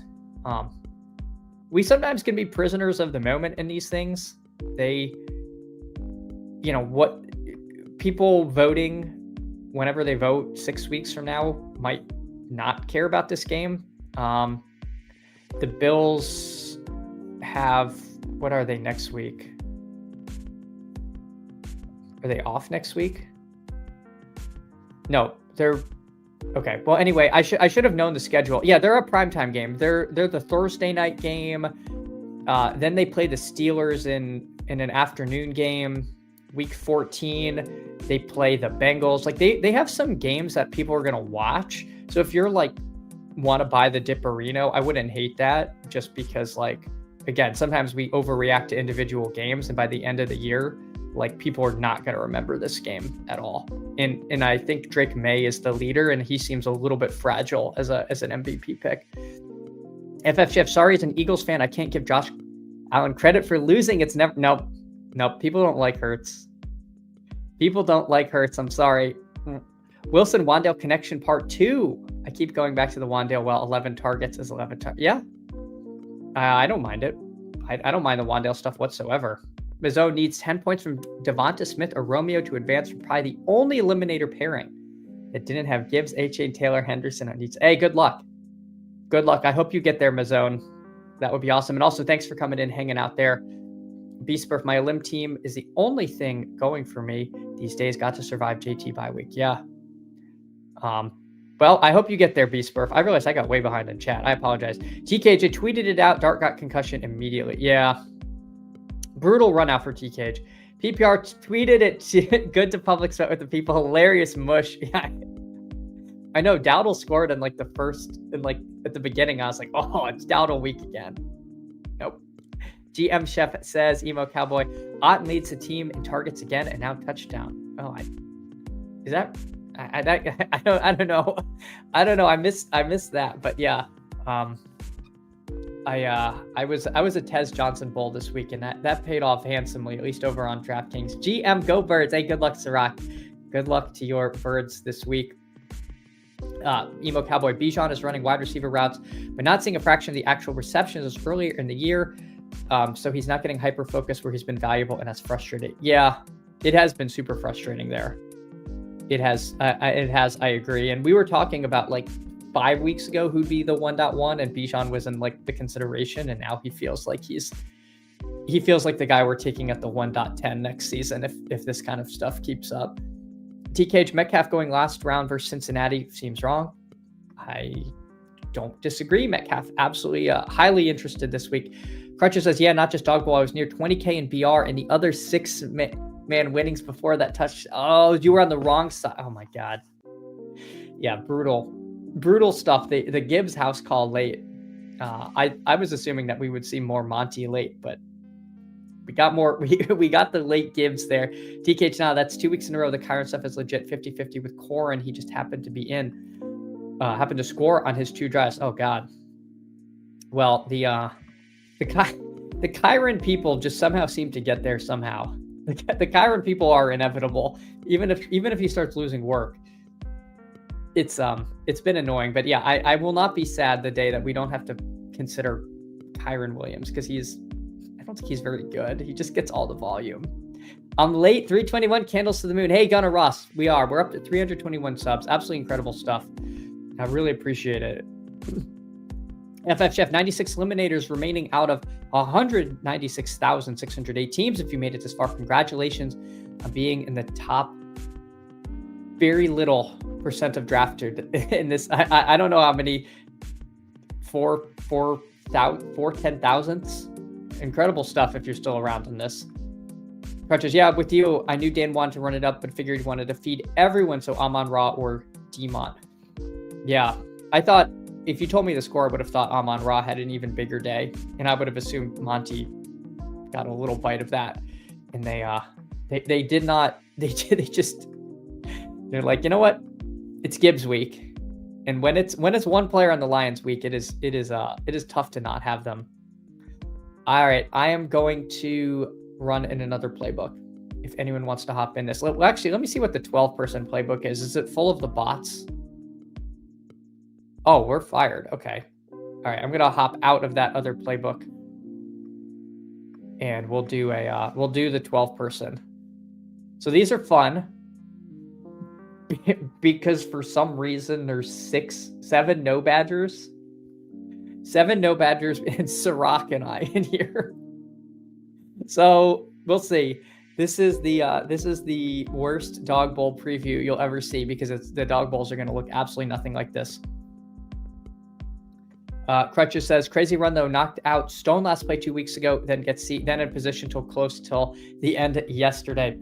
[SPEAKER 1] We sometimes can be prisoners of the moment in these things. What people voting whenever they vote 6 weeks from now might not care about this game. The Bills have, what are they next week? Are they off next week? No, they're okay. Well, anyway, I should have known the schedule. Yeah, they're a primetime game. They're the Thursday night game. Then they play the Steelers in an afternoon game. Week 14, they play the Bengals. Like they have some games that people are gonna watch. So if you're like want to buy the Dipperino, I wouldn't hate that, just because like, again, sometimes we overreact to individual games, and by the end of the year, like people are not going to remember this game at all. And I think Drake May is the leader, and he seems a little bit fragile as an MVP pick. FFGF, sorry, as an Eagles fan, I can't give Josh Allen credit for losing. It's never, nope. People don't like Hurts. I'm sorry. Wilson Wandale connection part 2. I keep going back to the Wandale. Well, 11 targets is 11 targets. Yeah. I don't mind it. I don't mind the Wandale stuff whatsoever. Mizzo needs 10 points from Devonta Smith or Romeo to advance from probably the only eliminator pairing that didn't have Gibbs, H.A. Taylor, Henderson on each. Hey, good luck. Good luck. I hope you get there, Mazzone. That would be awesome. And also, thanks for coming in, hanging out there. Beastburf, my Elim team is the only thing going for me these days. Got to survive JT bye week. Yeah. Well, I hope you get there, Beastburf. I realized I got way behind in chat. I apologize. TKJ tweeted it out. Dart got concussion immediately. Yeah. Brutal run out for TKJ. PPR tweeted it. Good to public sweat with the people. Hilarious mush. Yeah. I know Dowdle scored in like the first, at the beginning, I was like, oh, it's Dowdle week again. Nope. GM Chef says, Emo Cowboy, Otten leads the team in targets again and now touchdown. Oh, is that? I don't know. I missed that, but yeah. I was a Tez Johnson bull this week, and that paid off handsomely, at least over on DraftKings. GM Go Birds. Hey, good luck, Sirac. Good luck to your birds this week. Emo Cowboy Bijan is running wide receiver routes, but not seeing a fraction of the actual receptions as earlier in the year. So he's not getting hyper focused where he's been valuable, and that's frustrating. Yeah, it has been super frustrating there. It has, I agree. And we were talking about like 5 weeks ago who'd be the 1.1, and Bijan was in like the consideration, and now he feels like the guy we're taking at the 1.10 next season if this kind of stuff keeps up. TKH Metcalf going last round versus Cincinnati seems wrong. I don't disagree. Metcalf absolutely highly interested this week. Crutcher says, yeah, not just dog bowl. I was near 20K in BR and the other 6-man winnings before that touch. Oh, you were on the wrong side. Oh my God. Yeah, brutal stuff. The Gibbs house call late. I was assuming that we would see more Monty late, but we got more. We got the late Gibbs there. TKH now, that's 2 weeks in a row. The Kyron stuff is legit 50-50 with Core, and he just happened to score on his 2 drives. Oh God. Well, the Kyron people just somehow seem to get there somehow. The Kyron people are inevitable, even if he starts losing work. It's been annoying, but yeah, I will not be sad the day that we don't have to consider Kyron Williams, because I don't think he's very good. He just gets all the volume. I'm late. 321 candles to the moon. Hey, Gunnar Ross, we're up to 321 subs. Absolutely incredible stuff. I really appreciate it. FF Chef, 96 eliminators remaining out of 196,608 teams. If you made it this far, congratulations on being in the top very little percent of drafted in this. I don't know how many, 4/10,000ths. Incredible stuff if you're still around in this. Crutches, yeah, with you, I knew Dan wanted to run it up, but figured he wanted to feed everyone, so Amon Ra or Demon. Yeah, I thought, if you told me the score, I would have thought Amon Ra had an even bigger day, and I would have assumed Monty got a little bite of that. And they did not. They're like, you know what? It's Gibbs week, and when it's one player on the Lions week, it is tough to not have them. All right, I am going to run in another playbook. If anyone wants to hop in this, actually, let me see what the 12-person playbook is. Is it full of the bots? Oh, we're fired. Okay. All right, I'm gonna hop out of that other playbook, and we'll do the 12-person. So these are fun because for some reason there's 7 no badgers, 7 no badgers, and Sirach and I in here. So we'll see. This is the worst dog bowl preview you'll ever see because the dog bowls are going to look absolutely nothing like this. Crutches says, crazy run though, knocked out Stone last play 2 weeks ago, then in position till close till the end yesterday.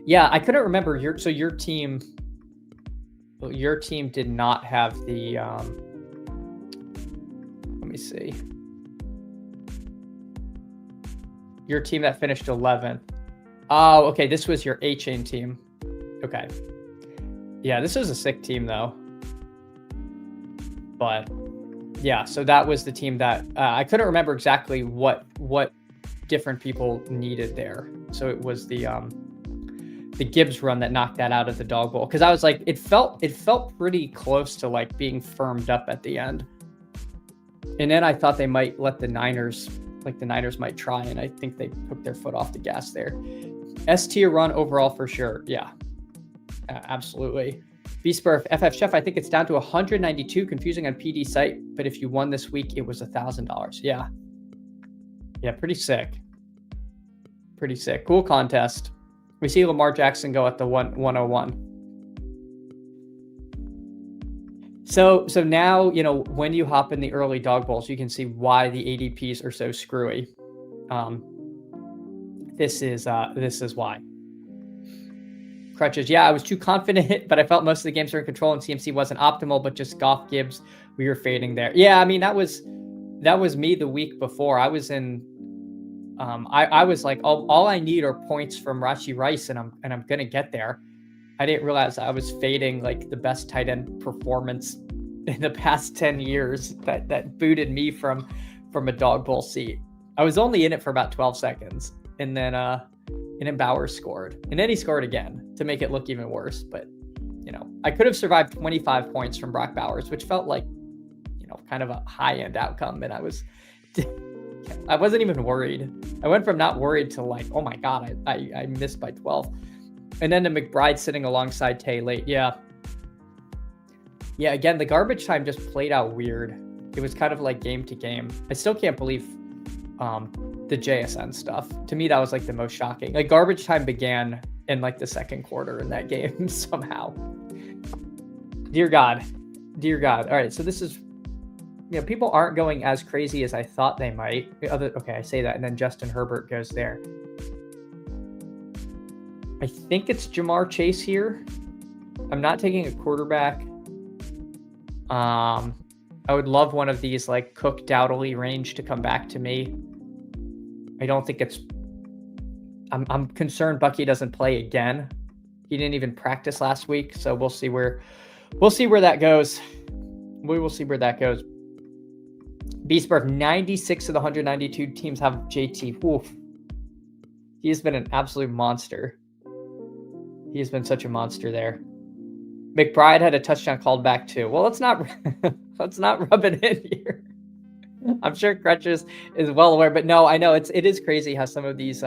[SPEAKER 1] Yeah, I couldn't remember your team did not have the let me see. Your team that finished 11th. Oh, okay, this was your A-Chain team. Okay. Yeah, this was a sick team though. But yeah, so that was the team that I couldn't remember exactly what different people needed there. So it was the Gibbs run that knocked that out of the dog bowl, because I was like, it felt pretty close to like being firmed up at the end. And then I thought they might let the Niners might try, and I think they took their foot off the gas there. S-tier run overall for sure. Yeah, absolutely. B-Spurf, FF Chef, I think it's down to 192, confusing on PD site, but if you won this week, it was $1,000. Yeah. Yeah, pretty sick. Pretty sick. Cool contest. We see Lamar Jackson go at the 101. So now, when you hop in the early dog bowls, you can see why the ADPs are so screwy. This is why. Crutches, yeah, I was too confident, but I felt most of the games were in control and CMC wasn't optimal, but just Goff, Gibbs, we were fading there. Yeah, I mean, that was me the week before. I was in, I was like, all I need are points from Rashi Rice, and I'm gonna get there. I didn't realize I was fading like the best tight end performance in the past 10 years that booted me from a dog bowl seat. I was only in it for about 12 seconds, and then Bowers scored, and then he scored again to make it look even worse. But I could have survived 25 points from Brock Bowers, which felt like kind of a high-end outcome, and I wasn't even worried. I went from not worried to like, oh my god, I missed by 12. And then the McBride sitting alongside Tay late. Yeah, again, the garbage time just played out weird. It was kind of like game to game. I still can't believe the JSN stuff. To me, that was like the most shocking. Like, garbage time began in like the second quarter in that game somehow. Dear God. All right, so this is, people aren't going as crazy as I thought they might. Okay, I say that, and then Justin Herbert goes there. I think it's Jamar Chase here. I'm not taking a quarterback. I would love one of these like Cook, Dowdley range to come back to me. I don't think it's. I'm concerned Bucky doesn't play again. He didn't even practice last week, so we'll see where that goes. We will see where that goes. Beastburg, 96 of the 192 teams have JT. Woof. He has been an absolute monster. He has been such a monster there. McBride had a touchdown called back too. Well, let's not rub it in here. I'm sure Crutches is well aware, but no, I know it is crazy how some of these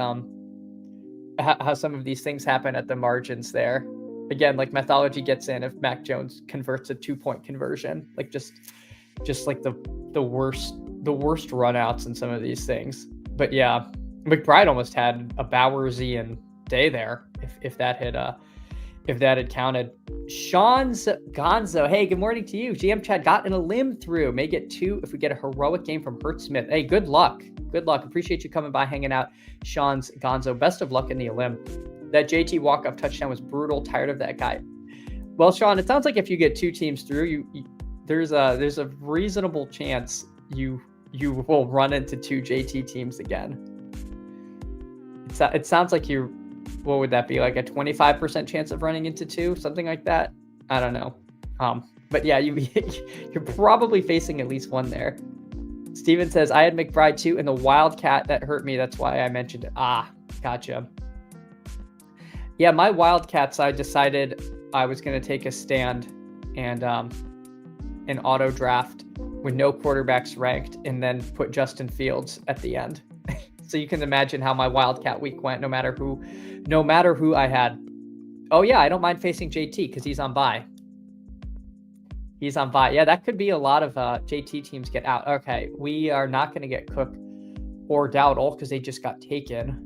[SPEAKER 1] how some of these things happen at the margins there. Again, like Methodology gets in if Mac Jones converts a 2-point conversion, like just like the worst runouts in some of these things. But yeah, McBride almost had a Bowersian day there if that had counted. Sean's Gonzo, hey, good morning to you. GM Chad got a limb through. May get 2 if we get a heroic game from Hurt Smith. Hey, good luck. Good luck. Appreciate you coming by, hanging out. Sean's Gonzo, best of luck in the limb. That JT walk-off touchdown was brutal. Tired of that guy. Well, Sean, it sounds like if you get 2 teams through, there's a reasonable chance you will run into 2 JT teams again. It sounds like you. What would that be, like a 25% chance of running into 2, something like that? I don't know. But yeah, you're probably facing at least 1 there. Steven says, I had McBride too, and the Wildcat that hurt me. That's why I mentioned it. Gotcha. Yeah, my Wildcats, I decided I was going to take a stand and an auto draft with no quarterbacks ranked and then put Justin Fields at the end. So you can imagine how my Wildcat week went, no matter who I had. Oh yeah, I don't mind facing JT because he's on bye. Yeah, that could be a lot of JT teams get out. Okay, we are not going to get Cook or Dowdle because they just got taken.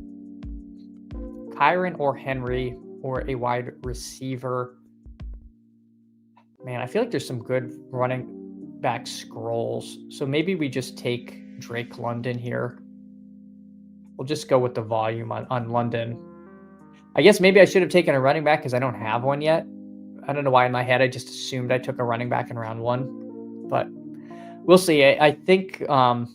[SPEAKER 1] Kyron or Henry or a wide receiver. Man, I feel like there's some good running back scrolls. So maybe we just take Drake London here. We'll just go with the volume on London. I guess maybe I should have taken a running back because I don't have one yet. I don't know why in my head I just assumed I took a running back in round 1, but we'll see. I think some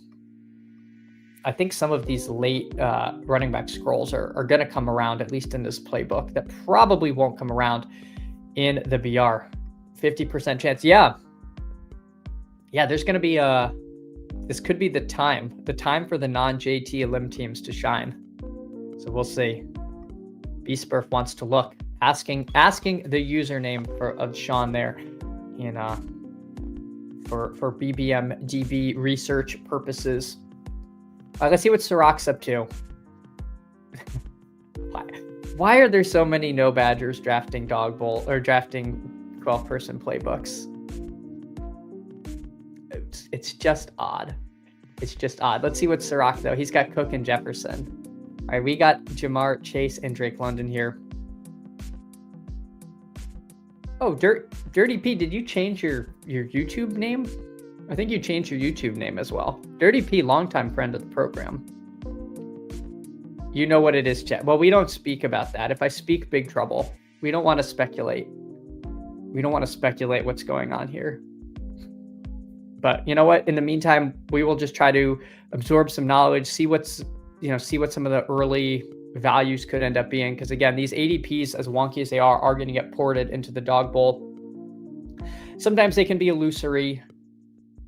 [SPEAKER 1] of these late running back scrolls are going to come around, at least in this playbook. That probably won't come around in the BR. 50% chance. Yeah, there's going to be this could be the time for the non-JT elim teams to shine. So we'll see. Bsperf wants to look, asking the username of Sean there in for BBM DB research purposes. Let's see what Sirach's up to. Why are there so many no Badgers drafting Dog Bowl or drafting 12-person playbooks? It's just odd. Let's see what Sirach, though. He's got Cook and Jefferson. All right, we got Jamar Chase and Drake London here. Oh, Dirty P, did you change your YouTube name? I think you changed your YouTube name as well. Dirty P, longtime friend of the program. You know what it is, chat. Well, we don't speak about that. If I speak, big trouble. We don't want to speculate. What's going on here. But you know what? In the meantime, we will just try to absorb some knowledge, see what some of the early values could end up being. Because again, these ADPs, as wonky as they are going to get ported into the Dog Bowl. Sometimes they can be illusory.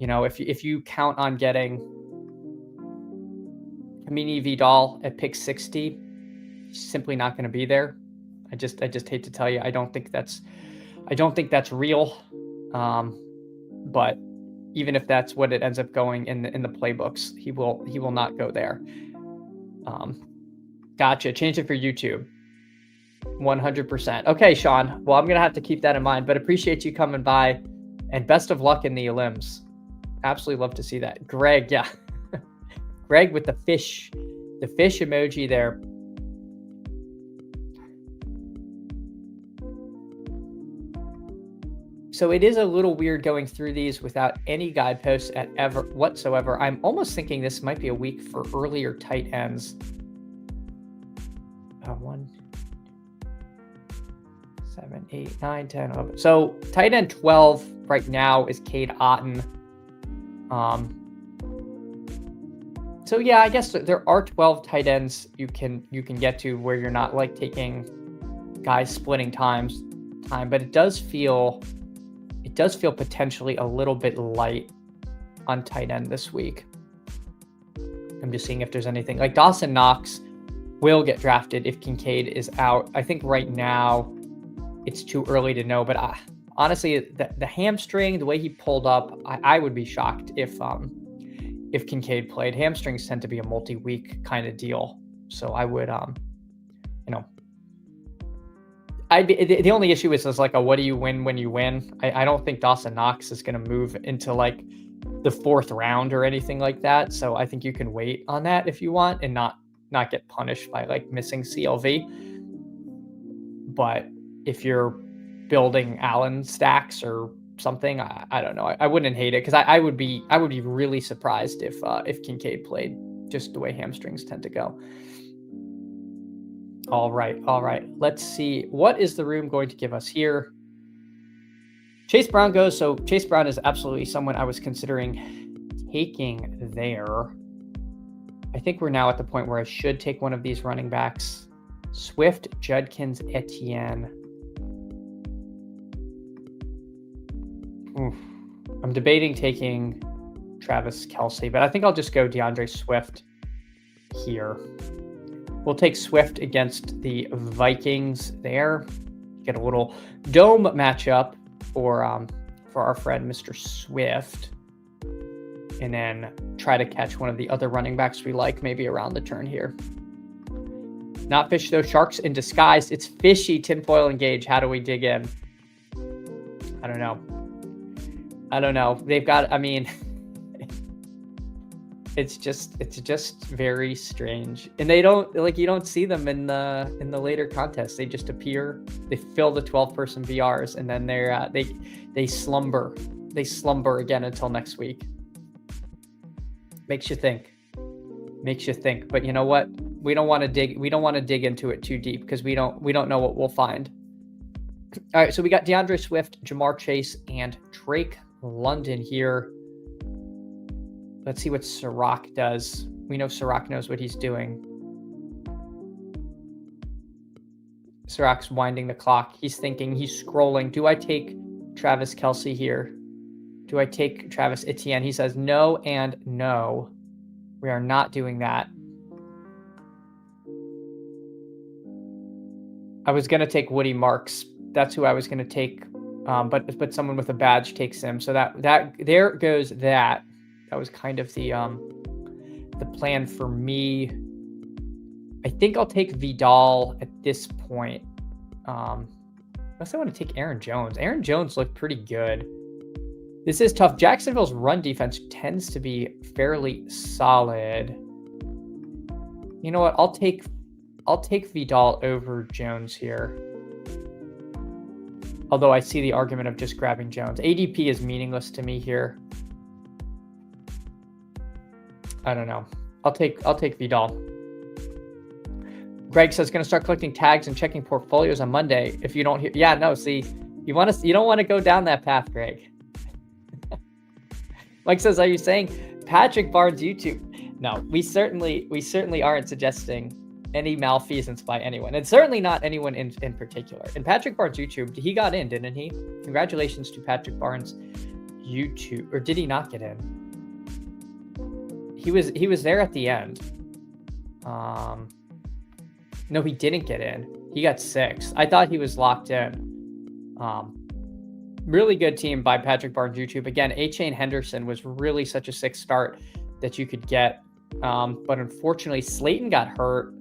[SPEAKER 1] If you count on getting Kamini Vidal at pick 60, simply not going to be there. I just hate to tell you, I don't think that's real. But even if that's what it ends up going in the playbooks, he will not go there. Gotcha. Change it for YouTube. 100%. Okay, Sean. Well, I'm going to have to keep that in mind, but appreciate you coming by and best of luck in the elims. Absolutely love to see that. Greg, yeah. Greg with the fish emoji there. So it is a little weird going through these without any guideposts whatsoever. I'm almost thinking this might be a week for earlier tight ends. 1, 7, 8, 9, 10, 11. So tight end 12 right now is Cade Otton. So yeah, I guess there are 12 tight ends you can get to where you're not like taking guys splitting time, but it does feel potentially a little bit light on tight end this week. I'm just seeing if there's anything like Dawson Knox will get drafted if Kincaid is out. I think right now it's too early to know, but honestly, the hamstring, the way he pulled up, I would be shocked if Kincaid played. Hamstrings tend to be a multi-week kind of deal, so I would you know, the only issue is like a what do you win when you win. I don't think Dawson Knox is going to move into like the 4th round or anything like that. So I think you can wait on that if you want and not get punished by like missing CLV. But if you're building Allen stacks or something, I don't know. I wouldn't hate it because I would be really surprised if Kincaid played, just the way hamstrings tend to go. All right. Let's see. What is the room going to give us here? Chase Brown goes. So Chase Brown is absolutely someone I was considering taking there. I think we're now at the point where I should take one of these running backs. Swift, Judkins, Etienne. Oof. I'm debating taking Travis Kelce, but I think I'll just go DeAndre Swift here. We'll take Swift against the Vikings there. Get a little dome matchup for our friend Mr. Swift. And then try to catch one of the other running backs we like maybe around the turn here. Not fish, though. Sharks in disguise. It's fishy. Tinfoil engage. How do we dig in? I don't know. They've got, I mean, it's just very strange. And they don't, like, you don't see them in the later contests. They just appear, they fill the 12-person VRs, and then they slumber. They slumber again until next week. Makes you think. But you know what? We don't want to dig into it too deep because we don't know what we'll find. All right, so we got DeAndre Swift, Jamar Chase, and Drake London here. Let's see what Sirac does. We know Sirac knows what he's doing. Sirac's winding the clock. He's thinking, he's scrolling. Do I take Travis Kelce here? Do I take Travis Etienne? He says no and no. We are not doing that. I was going to take Woody Marks. That's who I was going to take. But someone with a badge takes him. So that there goes that. That was kind of the plan for me. I think I'll take Vidal at this point. Unless I want to take Aaron Jones. Aaron Jones looked pretty good. This is tough. Jacksonville's run defense tends to be fairly solid. You know what? I'll take Vidal over Jones here. Although I see the argument of just grabbing Jones. ADP is meaningless to me here. I don't know. I'll take Vidal. Greg says going to start collecting tags and checking portfolios on Monday. If you don't hear, yeah, no. See, you don't want to go down that path, Greg. Mike says, are you saying Patrick Barnes YouTube? No, we certainly aren't suggesting any malfeasance by anyone, and certainly not anyone in particular. And Patrick Barnes YouTube, he got in, didn't he? Congratulations to Patrick Barnes YouTube, or did he not get in? He was there at the end. No, he didn't get in. He got 6. I thought he was locked in. Really good team by Patrick Barnes YouTube. Again, A-Chain Henderson was really such a sick start that you could get. But unfortunately, Slayton got hurt,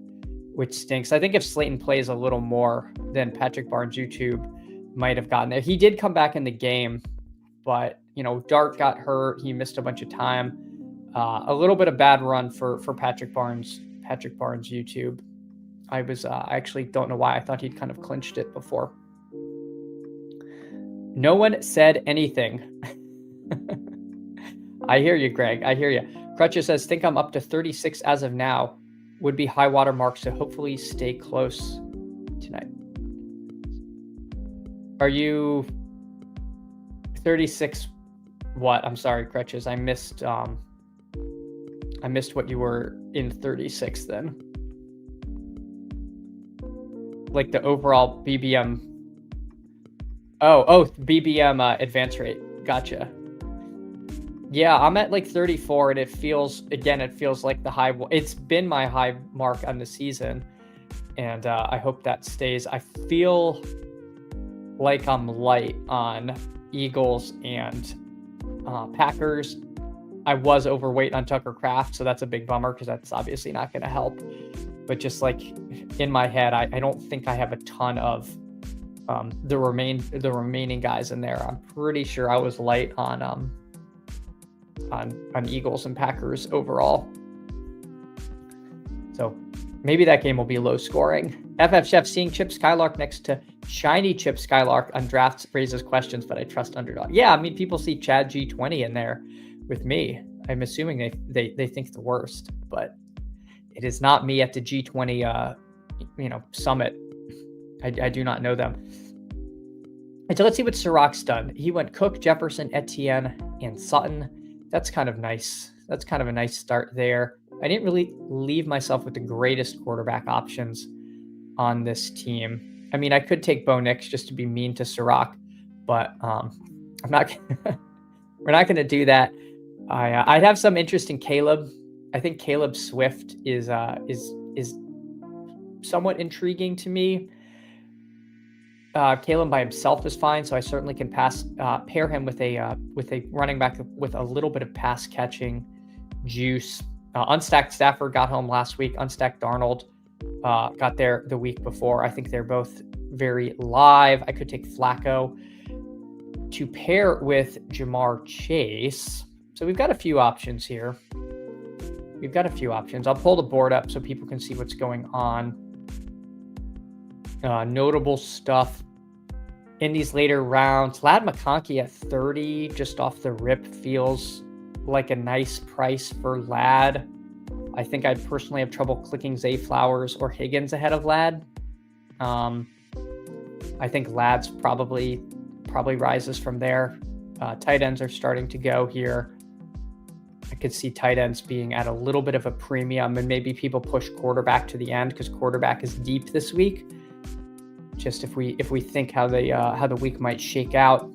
[SPEAKER 1] which stinks. I think if Slayton plays a little more, then Patrick Barnes YouTube might have gotten there. He did come back in the game, but, Dart got hurt. He missed a bunch of time. A little bit of bad run for Patrick Barnes YouTube. I actually don't know why. I thought he'd kind of clinched it before. No one said anything. I hear you, Greg. I hear you. Crutcher says, think I'm up to 36 as of now. Would be high water mark, so hopefully stay close tonight. Are you 36? What? I'm sorry, Crutches. I missed what you were in 36 then. Like the overall BBM. Oh, BBM advance rate. Gotcha. Yeah, I'm at like 34, and it feels like the high. It's been my high mark on the season, and I hope that stays. I feel like I'm light on Eagles and Packers. I was overweight on Tucker Kraft, so that's a big bummer because that's obviously not going to help. but just like in my head, I don't think I have a ton of the remaining guys in there. I'm pretty sure I was light on Eagles and Packers overall. So maybe that game will be low scoring. FF Chef, seeing Chip Skylark next to shiny Chip Skylark on drafts raises questions, but I trust Underdog. Yeah, I mean, people see Chad G20 in there with me. I'm assuming they think the worst, but it is not me at the G20 summit. I do not know them. And so let's see what Sirach's done. He went Cook, Jefferson, Etienne, and Sutton. That's kind of nice. That's kind of a nice start there. I didn't really leave myself with the greatest quarterback options on this team. I mean, I could take Bo Nix just to be mean to Sirach, but I'm not. We're not going to do that. I'd have some interest in Caleb. I think Caleb Swift is somewhat intriguing to me. Caleb by himself is fine, so I certainly can pair him with a running back with a little bit of pass catching juice. Unstacked Stafford got home last week. Unstacked Darnold got there the week before. I think they're both very live. I could take Flacco to pair with Jamar Chase. So we've got a few options here. I'll pull the board up so people can see what's going on. Notable stuff in these later rounds. Ladd McConkey at 30, just off the rip, feels like a nice price for Ladd. I think I'd personally have trouble clicking Zay Flowers or Higgins ahead of Ladd. I think Ladd's probably rises from there. Tight ends are starting to go here. I could see tight ends being at a little bit of a premium, and maybe people push quarterback to the end because quarterback is deep this week. Just if we think how the week might shake out.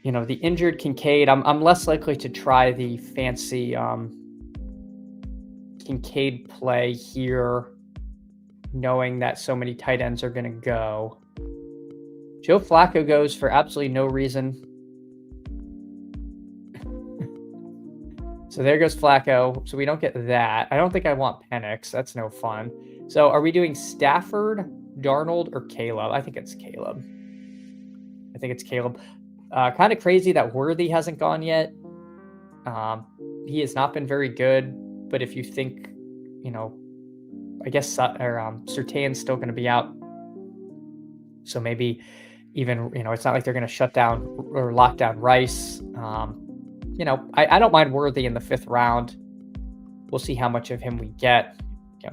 [SPEAKER 1] You know, the injured Kincaid, I'm less likely to try the fancy Kincaid play here, knowing that so many tight ends are going to go. Joe Flacco goes for absolutely no reason. So there goes Flacco. So we don't get that. I don't think I want Penix. That's no fun. So are we doing Stafford, Darnold, or Caleb? I think it's Caleb. Kind of crazy that Worthy hasn't gone yet. He has not been very good. But if you think, I guess Surtain's still going to be out. So maybe even, it's not like they're going to shut down or lock down Rice. I don't mind Worthy in the 5th round. We'll see how much of him we get.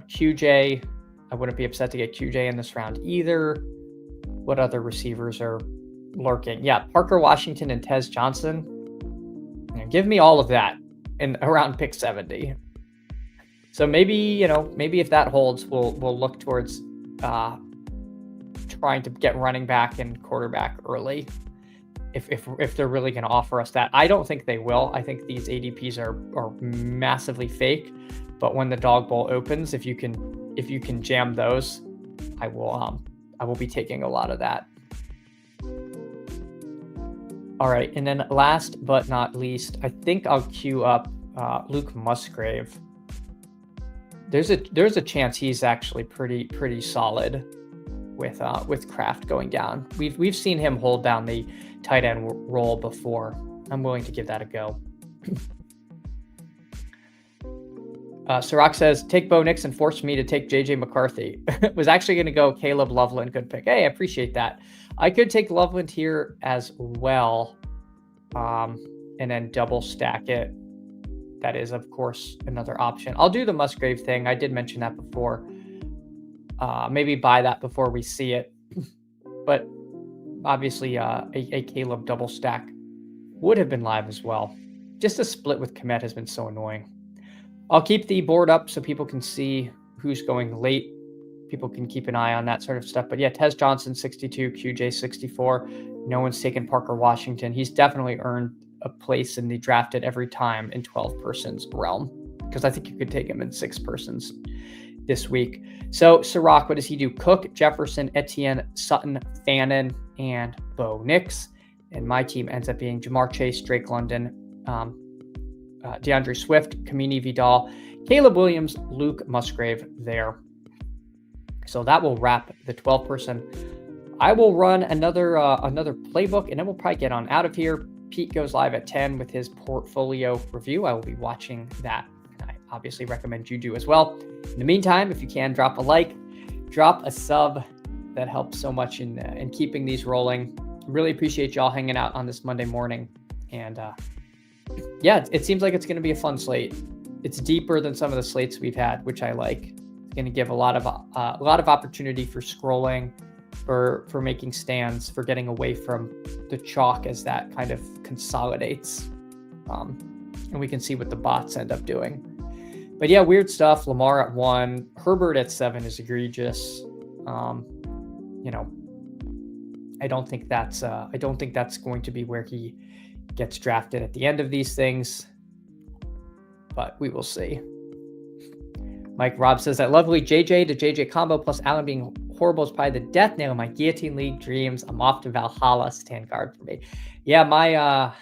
[SPEAKER 1] QJ, I wouldn't be upset to get QJ in this round either. What other receivers are lurking? Yeah, Parker Washington and Tez Johnson. Give me all of that in around pick 70. So maybe if that holds, we'll look towards trying to get running back and quarterback early. If they're really going to offer us that. I don't think they will. I think these ADPs are massively fake. But when the dog bowl opens, if you can jam those, I will be taking a lot of that. All right, and then last but not least, I think I'll queue up Luke Musgrave. There's a chance he's actually pretty solid with Kraft going down. We've seen him hold down the tight end role before. I'm willing to give that a go. Sirach says, take Bo Nix and force me to take JJ McCarthy. Was actually going to go Caleb Loveland. Good pick. Hey, I appreciate that. I could take Loveland here as well, and then double stack it. That is, of course, another option. I'll do the Musgrave thing. I did mention that before. Maybe buy that before we see it. But obviously, a Caleb double stack would have been live as well. Just a split with Komet has been so annoying. I'll keep the board up so people can see who's going late. People can keep an eye on that sort of stuff. But yeah, Tez Johnson, 62, QJ, 64. No one's taken Parker Washington. He's definitely earned a place in the drafted every time in 12 persons realm, because I think you could take him in 6 persons this week. So Sirach, what does he do? Cook, Jefferson, Etienne, Sutton, Fannin, and Bo Nix. And my team ends up being Jamar Chase, Drake London, DeAndre Swift, Kamini Vidal, Caleb Williams, Luke Musgrave there. So that will wrap the 12 person. I will run another playbook, and then we'll probably get on out of here. Pete goes live at 10 with his portfolio review. I will be watching that. And I obviously recommend you do as well. In the meantime, if you can, drop a like, drop a sub. That helps so much in keeping these rolling. Really appreciate y'all hanging out on this Monday morning. And yeah, it seems like it's going to be a fun slate. It's deeper than some of the slates we've had, which I like. It's going to give a lot of opportunity for scrolling, for making stands, for getting away from the chalk as that kind of consolidates. And we can see what the bots end up doing. But yeah, weird stuff. Lamar at 1, Herbert at 7 is egregious. You know, I don't think that's going to be where he gets drafted at the end of these things, but we will see. Mike Robb says that lovely JJ to JJ combo plus Allen being horrible is probably the death nail of my Guillotine League dreams. I'm off to Valhalla. Stand guard for me. Yeah, my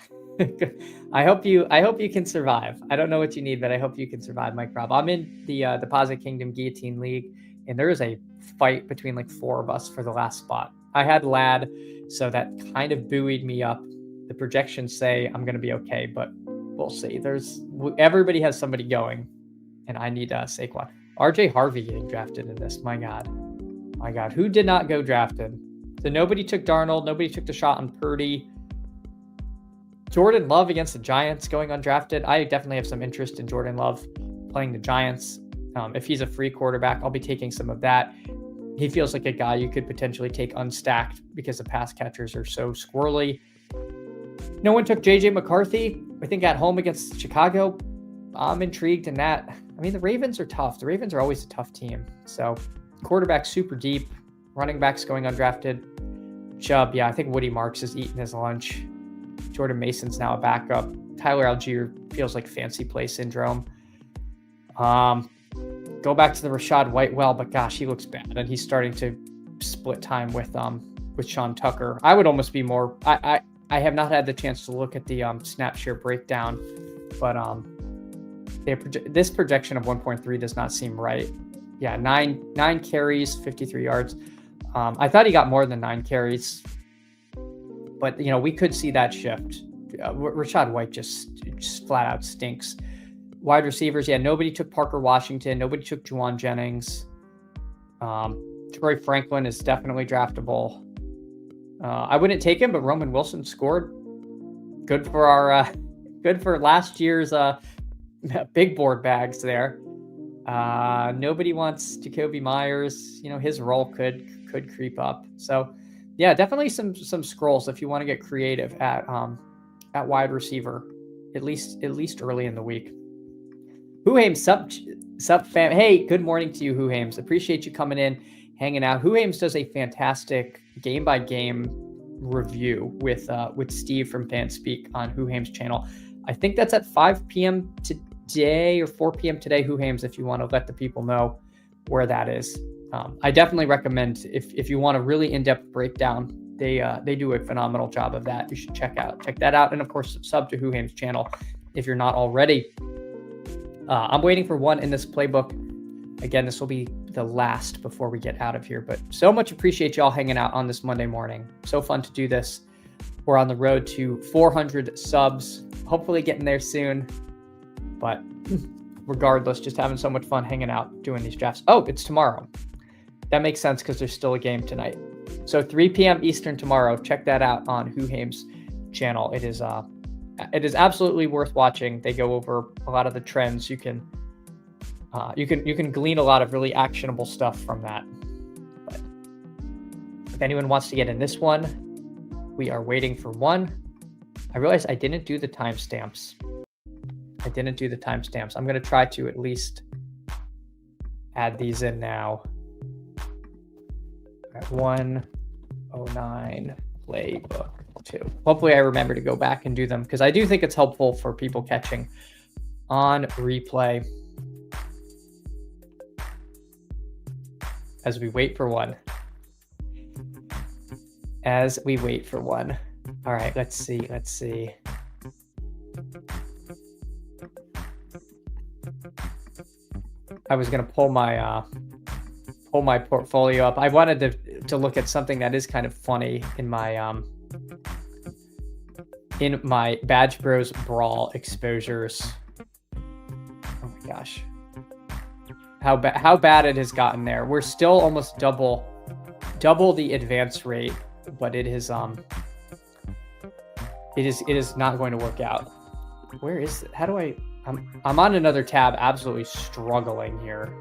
[SPEAKER 1] I hope you can survive. I don't know what you need, but I hope you can survive, Mike Robb. I'm in the Deposit Kingdom Guillotine League, and there is a fight between like 4 of us for the last spot. I had Lad, so that kind of buoyed me up. The projections say I'm going to be okay, but we'll see. Everybody has somebody going, and I need Saquon. RJ Harvey getting drafted in this. My God. Who did not go drafted? So nobody took Darnold. Nobody took the shot on Purdy. Jordan Love against the Giants going undrafted. I definitely have some interest in Jordan Love playing the Giants. If he's a free quarterback, I'll be taking some of that. He feels like a guy you could potentially take unstacked because the pass catchers are so squirrely. No one took JJ McCarthy. I think at home against Chicago, I'm intrigued in that. I mean, the Ravens are tough. The Ravens are always a tough team. So quarterback super deep, running backs going undrafted. Chubb, yeah, I think Woody Marks is eating his lunch. Jordan Mason's now a backup. Tyler Algier feels like fancy play syndrome. Go back to the Rashad White well, but gosh, he looks bad, and he's starting to split time with Sean Tucker. I would almost be more. I have not had the chance to look at the snap share breakdown, but this projection of 1.3 does not seem right. Yeah, nine carries, 53 yards. I thought he got more than 9 carries, but we could see that shift. Rashad White just flat out stinks. Wide receivers, yeah, nobody took Parker Washington. Nobody took Juwan Jennings. Troy Franklin is definitely draftable. I wouldn't take him, but Roman Wilson scored. Good for last year's big board bags there. Nobody wants Jacoby Myers. His role could creep up. So yeah, definitely some scrolls if you want to get creative at wide receiver, at least early in the week. Huhames, sup fam. Hey, good morning to you, Huhames. Appreciate you coming in, hanging out. Huhames does a fantastic game by game review with Steve from FanSpeak on Huhames' channel. I think that's at 5 p.m. today or 4 p.m. today, Huhames, if you want to let the people know where that is. I definitely recommend if you want a really in-depth breakdown, they do a phenomenal job of that. You should check that out. And of course, sub to Huhames' channel if you're not already. I'm waiting for one in this playbook. Again, this will be the last before we get out of here, but so much appreciate y'all hanging out on this Monday morning. So fun to do this. We're on the road to 400 subs, hopefully getting there soon, but regardless, just having so much fun hanging out, doing these drafts. Oh, it's tomorrow. That makes sense because there's still a game tonight. So 3 p.m. Eastern tomorrow. Check that out on Huhames' channel. It is absolutely worth watching. They go over a lot of the trends. You can glean a lot of really actionable stuff from that. But if anyone wants to get in this one, we are waiting for one. I realized I didn't do the timestamps. I'm going to try to at least add these in now. At 109 playbook 2. Hopefully I remember to go back and do them because I do think it's helpful for people catching on replay as we wait for one. All right, let's see. was gonna pull my portfolio up. I wanted to look at something that is kind of funny in my Badge Bros Brawl exposures. Oh my gosh, how bad it has gotten there. We're still almost double the advance rate, but it is not going to work out. Where is it? How do I'm on another tab, absolutely struggling here.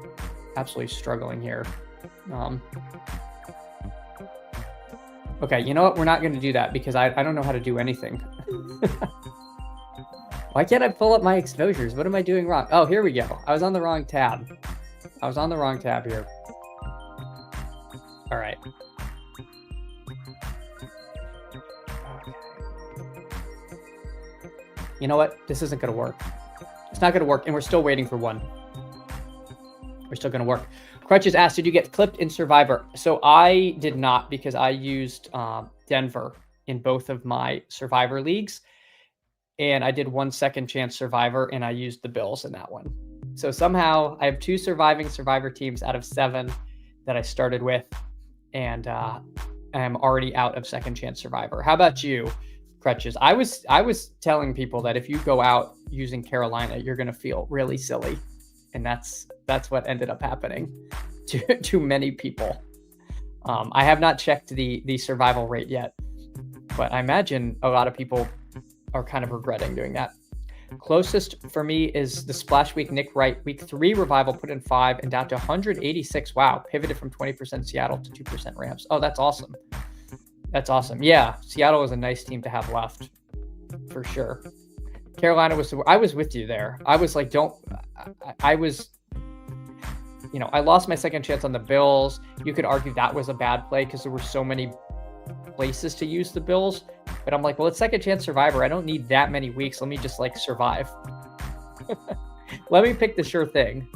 [SPEAKER 1] Okay, you know what? We're not going to do that because I don't know how to do anything. Why can't I pull up my exposures? What am I doing wrong? Oh, here we go. I was on the wrong tab. Here. All right. Okay. You know what? This isn't going to work. It's not going to work, and we're still waiting for one. We're still going to work. Crutches asked, did you get clipped in Survivor? So I did not, because I used Denver in both of my Survivor leagues. And I did 1 second chance Survivor, and I used the Bills in that one. So somehow I have 2 surviving Survivor teams out of 7 that I started with. And I'm already out of second chance Survivor. How about you, Crutches? I was telling people that if you go out using Carolina, you're going to feel really silly. And that's what ended up happening to many people. I have not checked the survival rate yet, but I imagine a lot of people are kind of regretting doing that. Closest for me is the Splash Week Nick Wright. Week 3 Revival put in 5 and down to 186. Wow, pivoted from 20% Seattle to 2% Rams. Oh, that's awesome. That's awesome. Yeah, Seattle is a nice team to have left, for sure. Carolina I was with you there. I was like, I lost my second chance on the Bills. You could argue that was a bad play because there were so many places to use the Bills. But I'm like, well, it's second chance Survivor. I don't need that many weeks. Let me just survive. Let me pick the sure thing.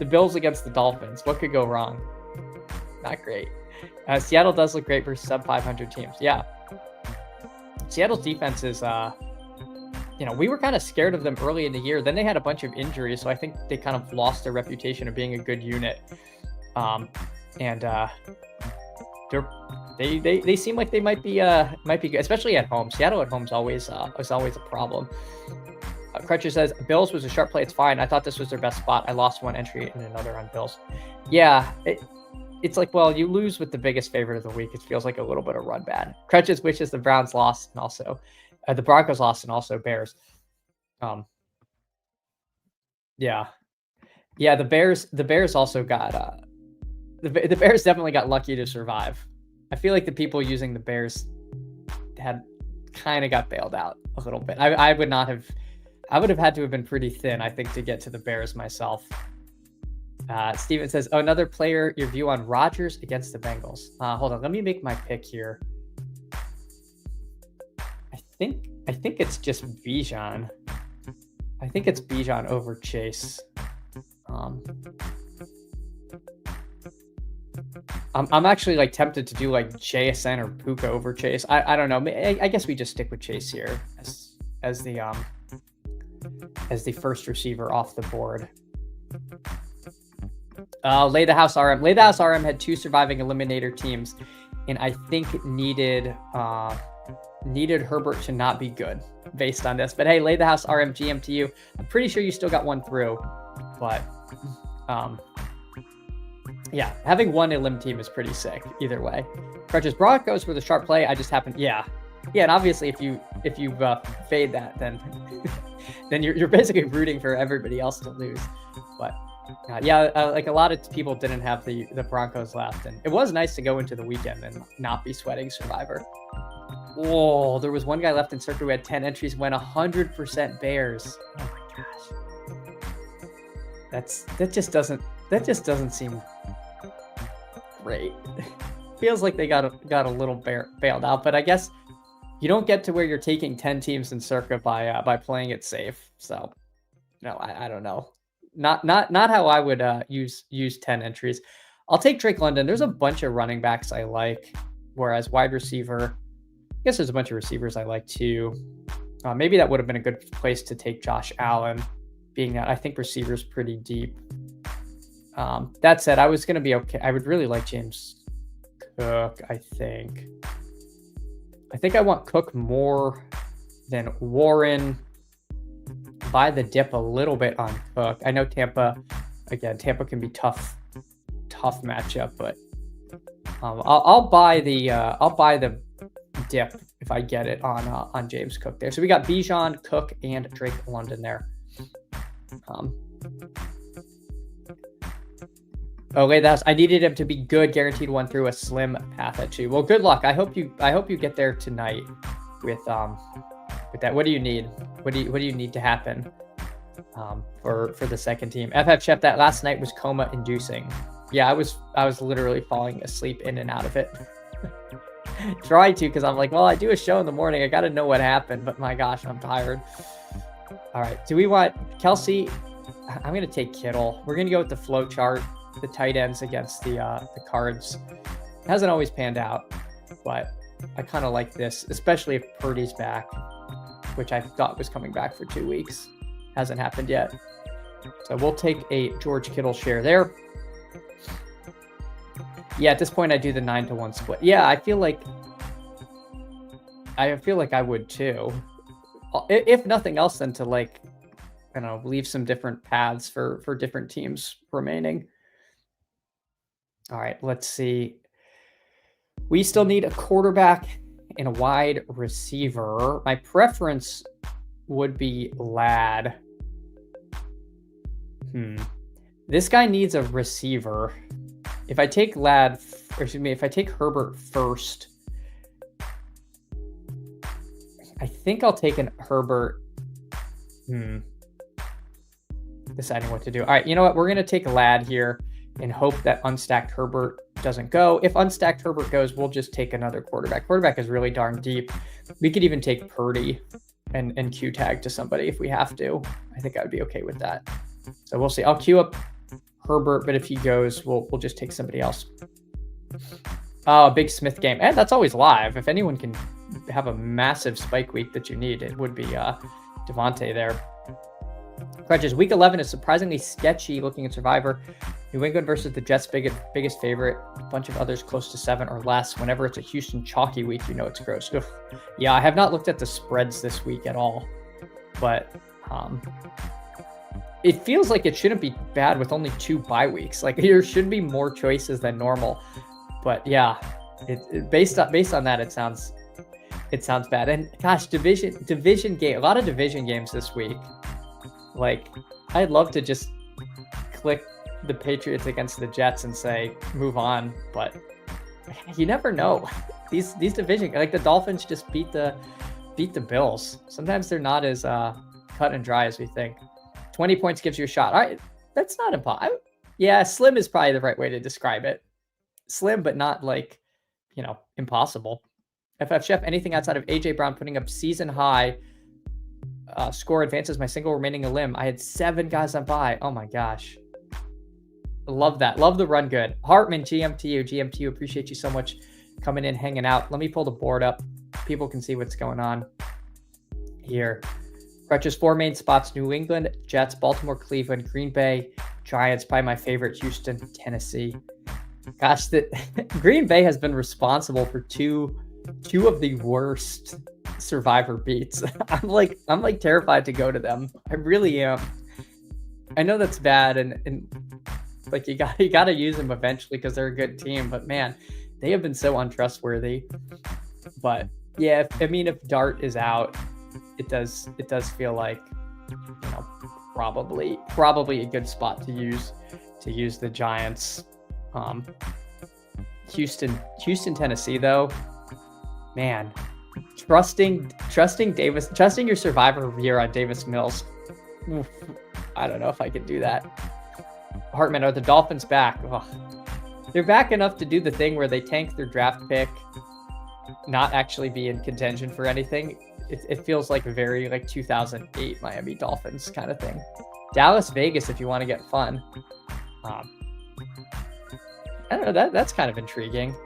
[SPEAKER 1] The Bills against the Dolphins. What could go wrong? Not great. Seattle does look great versus sub 500 teams. Yeah. Seattle's defense is, we were kind of scared of them early in the year. Then they had a bunch of injuries, so I think they kind of lost their reputation of being a good unit. They seem like they might be good, especially at home. Seattle at home is always a problem. Crutcher says Bills was a sharp play. It's fine. I thought this was their best spot. I lost one entry and another on Bills. Yeah, it's like, well, you lose with the biggest favorite of the week. It feels like a little bit of run bad. Crutches wishes the Browns lost and also the Broncos lost and also Bears. Yeah. The Bears also got the Bears definitely got lucky to survive. I feel like the people using the Bears had kind of got bailed out a little bit. I would have had to have been pretty thin, I think, to get to the Bears myself. Steven says, oh, another player, your view on Rodgers against the Bengals. Hold on, let me make my pick here. I think it's just Bijan. I think it's Bijan over Chase. I'm actually tempted to do JSN or Puka over Chase. I don't know. I guess we just stick with Chase here as the first receiver off the board. Lay the House RM. Lay the House RM had 2 surviving eliminator teams, and I think needed Herbert to not be good based on this. But hey, Lay the House RM, GM to you. I'm pretty sure you still got one through, but yeah, having one elim team is pretty sick either way. Crutches Broncos were the sharp play. I just happened, yeah, and obviously if you fade that, then then you're basically rooting for everybody else to lose. But a lot of people didn't have the Broncos left, and it was nice to go into the weekend and not be sweating Survivor. Whoa, there was one guy left in circuit who had 10 entries, went 100% Bears. Oh my gosh, that just doesn't seem great. Feels like they got a little bailed out, but I guess you don't get to where you're taking 10 teams in circa by playing it safe. So no, I don't know. Not how I would use 10 entries. I'll take Drake London. There's a bunch of running backs I like, whereas wide receiver, I guess there's a bunch of receivers I like too. Maybe that would have been a good place to take Josh Allen, being that I think receivers pretty deep. That said, I was going to be okay. I would really like James Cook, I think. I think I want Cook more than Warren. Buy the dip a little bit on Cook. I know Tampa can be tough matchup, but I'll buy the dip if I get it on James Cook there. So we got Bijan, Cook, and Drake London there. Okay, I needed him to be good, guaranteed one through a slim path at 2. Well, good luck. I hope you get there tonight with that. What do you need? What do you need to happen for the second team? FF Chef, that last night was coma inducing. Yeah, I was literally falling asleep in and out of it. Try to, because I'm like, well, I do a show in the morning. I got to know what happened, but my gosh, I'm tired. All right, do we want Kelsey? I'm going to take Kittle. We're going to go with the flow chart, the tight ends against the Cards. It hasn't always panned out, but I kind of like this, especially if Purdy's back, which I thought was coming back for 2 weeks. Hasn't happened yet. So we'll take a George Kittle share there. Yeah, at this point, I do the 9-to-1 split. Yeah, I feel like I would too. If nothing else, then to like, I don't know, leave some different paths for different teams remaining. All right, let's see. We still need a quarterback and a wide receiver. My preference would be Ladd. This guy needs a receiver. If I take if I take Herbert first, I think I'll take an Herbert. Deciding what to do. All right, you know what? We're going to take Ladd here and hope that unstacked Herbert doesn't go. If unstacked Herbert goes, we'll just take another quarterback. Quarterback is really darn deep. We could even take Purdy and Q tag to somebody if we have to. I think I would be okay with that. So we'll see. I'll queue up Herbert, but if he goes, we'll just take somebody else. Oh, big Smith game. And that's always live. If anyone can have a massive spike week that you need, it would be Devontae there. Crutches, week 11 is surprisingly sketchy looking at Survivor. New England versus the Jets, biggest favorite. A bunch of others close to 7 or less. Whenever it's a Houston chalky week, you know it's gross. Ugh. Yeah, I have not looked at the spreads this week at all. But it feels like it shouldn't be bad with only 2 bye weeks. Like there should be more choices than normal. But yeah, based on that, it sounds bad. And gosh, division game, a lot of division games this week. Like I'd love to just click the Patriots against the Jets and say move on, but you never know. These division, like the Dolphins just beat the Bills. Sometimes they're not as cut and dry as we think. 20 points gives you a shot. All right, that's not impossible. Yeah, slim is probably the right way to describe it. Slim, but not like, impossible. FF Chef, anything outside of AJ Brown putting up season high score advances my single remaining limb. I had 7 guys on bye. Oh my gosh. Love that. Love the run good. Hartman, GMTU, appreciate you so much coming in, hanging out. Let me pull the board up. People can see what's going on here. Crutches, 4 main spots: New England, Jets, Baltimore, Cleveland, Green Bay, Giants, probably my favorite, Houston, Tennessee. Gosh, Green Bay has been responsible for two of the worst Survivor beats. I'm like terrified to go to them. I really am. I know that's bad, and like you got to use them eventually because they're a good team. But man, they have been so untrustworthy. But yeah, if Dart is out, it does feel like probably a good spot to use the Giants. Houston, Tennessee though, man, trusting your Survivor year on Davis Mills. Oof, I don't know if I could do that. Hartman, are the Dolphins back? Ugh. They're back enough to do the thing where they tank their draft pick, not actually be in contention for anything. It feels like very like 2008 Miami Dolphins kind of thing. Dallas, Vegas, if you want to get fun. I don't know, that's kind of intriguing.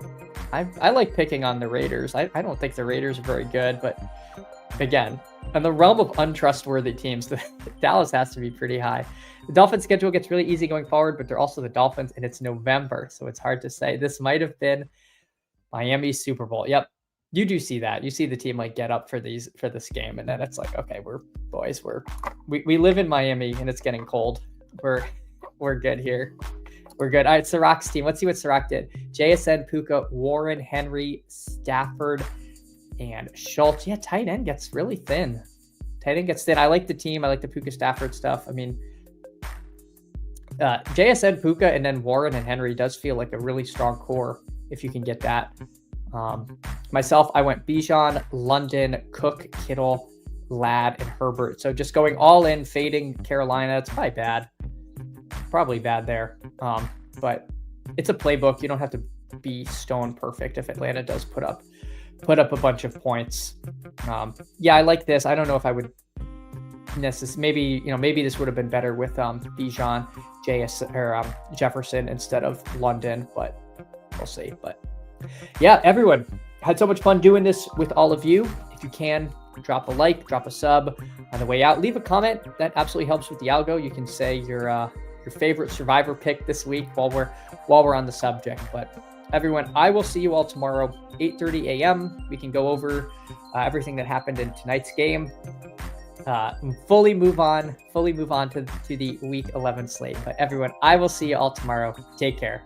[SPEAKER 1] I like picking on the Raiders. I don't think the Raiders are very good, but again, In the realm of untrustworthy teams, Dallas has to be pretty high. The Dolphins' schedule gets really easy going forward, but they're also the Dolphins, and it's November, so it's hard to say. This might have been Miami's Super Bowl. Yep, you do see that. You see the team like get up for this game, and then it's like, okay, we live in Miami, and it's getting cold. We're good here. We're good. All right, Sirac's team. Let's see what Sirac did. JSN, Puka, Warren, Henry, Stafford, and Schultz. Yeah, tight end gets really thin. Tight end gets thin. I like the team. I like the Puka Stafford stuff. I mean, JSN, Puka, and then Warren and Henry does feel like a really strong core if you can get that. Myself, I went Bijan, London, Cook, Kittle, Ladd, and Herbert. So just going all in, fading Carolina. It's probably bad. Probably bad there. But it's a playbook. You don't have to be stone perfect if Atlanta does put up a bunch of points. Yeah, I like this. I don't know if I would necessarily, maybe this would have been better with Bijan, Jefferson instead of London, but we'll see. But yeah, everyone, had so much fun doing this with all of you. If you can, drop a like, drop a sub on the way out, leave a comment. That absolutely helps with the algo. You can say your favorite survivor pick this week while we're on the subject. But everyone, I will see you all tomorrow, 8:30 a.m. We can go over everything that happened in tonight's game. Fully move on to the week 11 slate. But everyone, I will see you all tomorrow. Take care.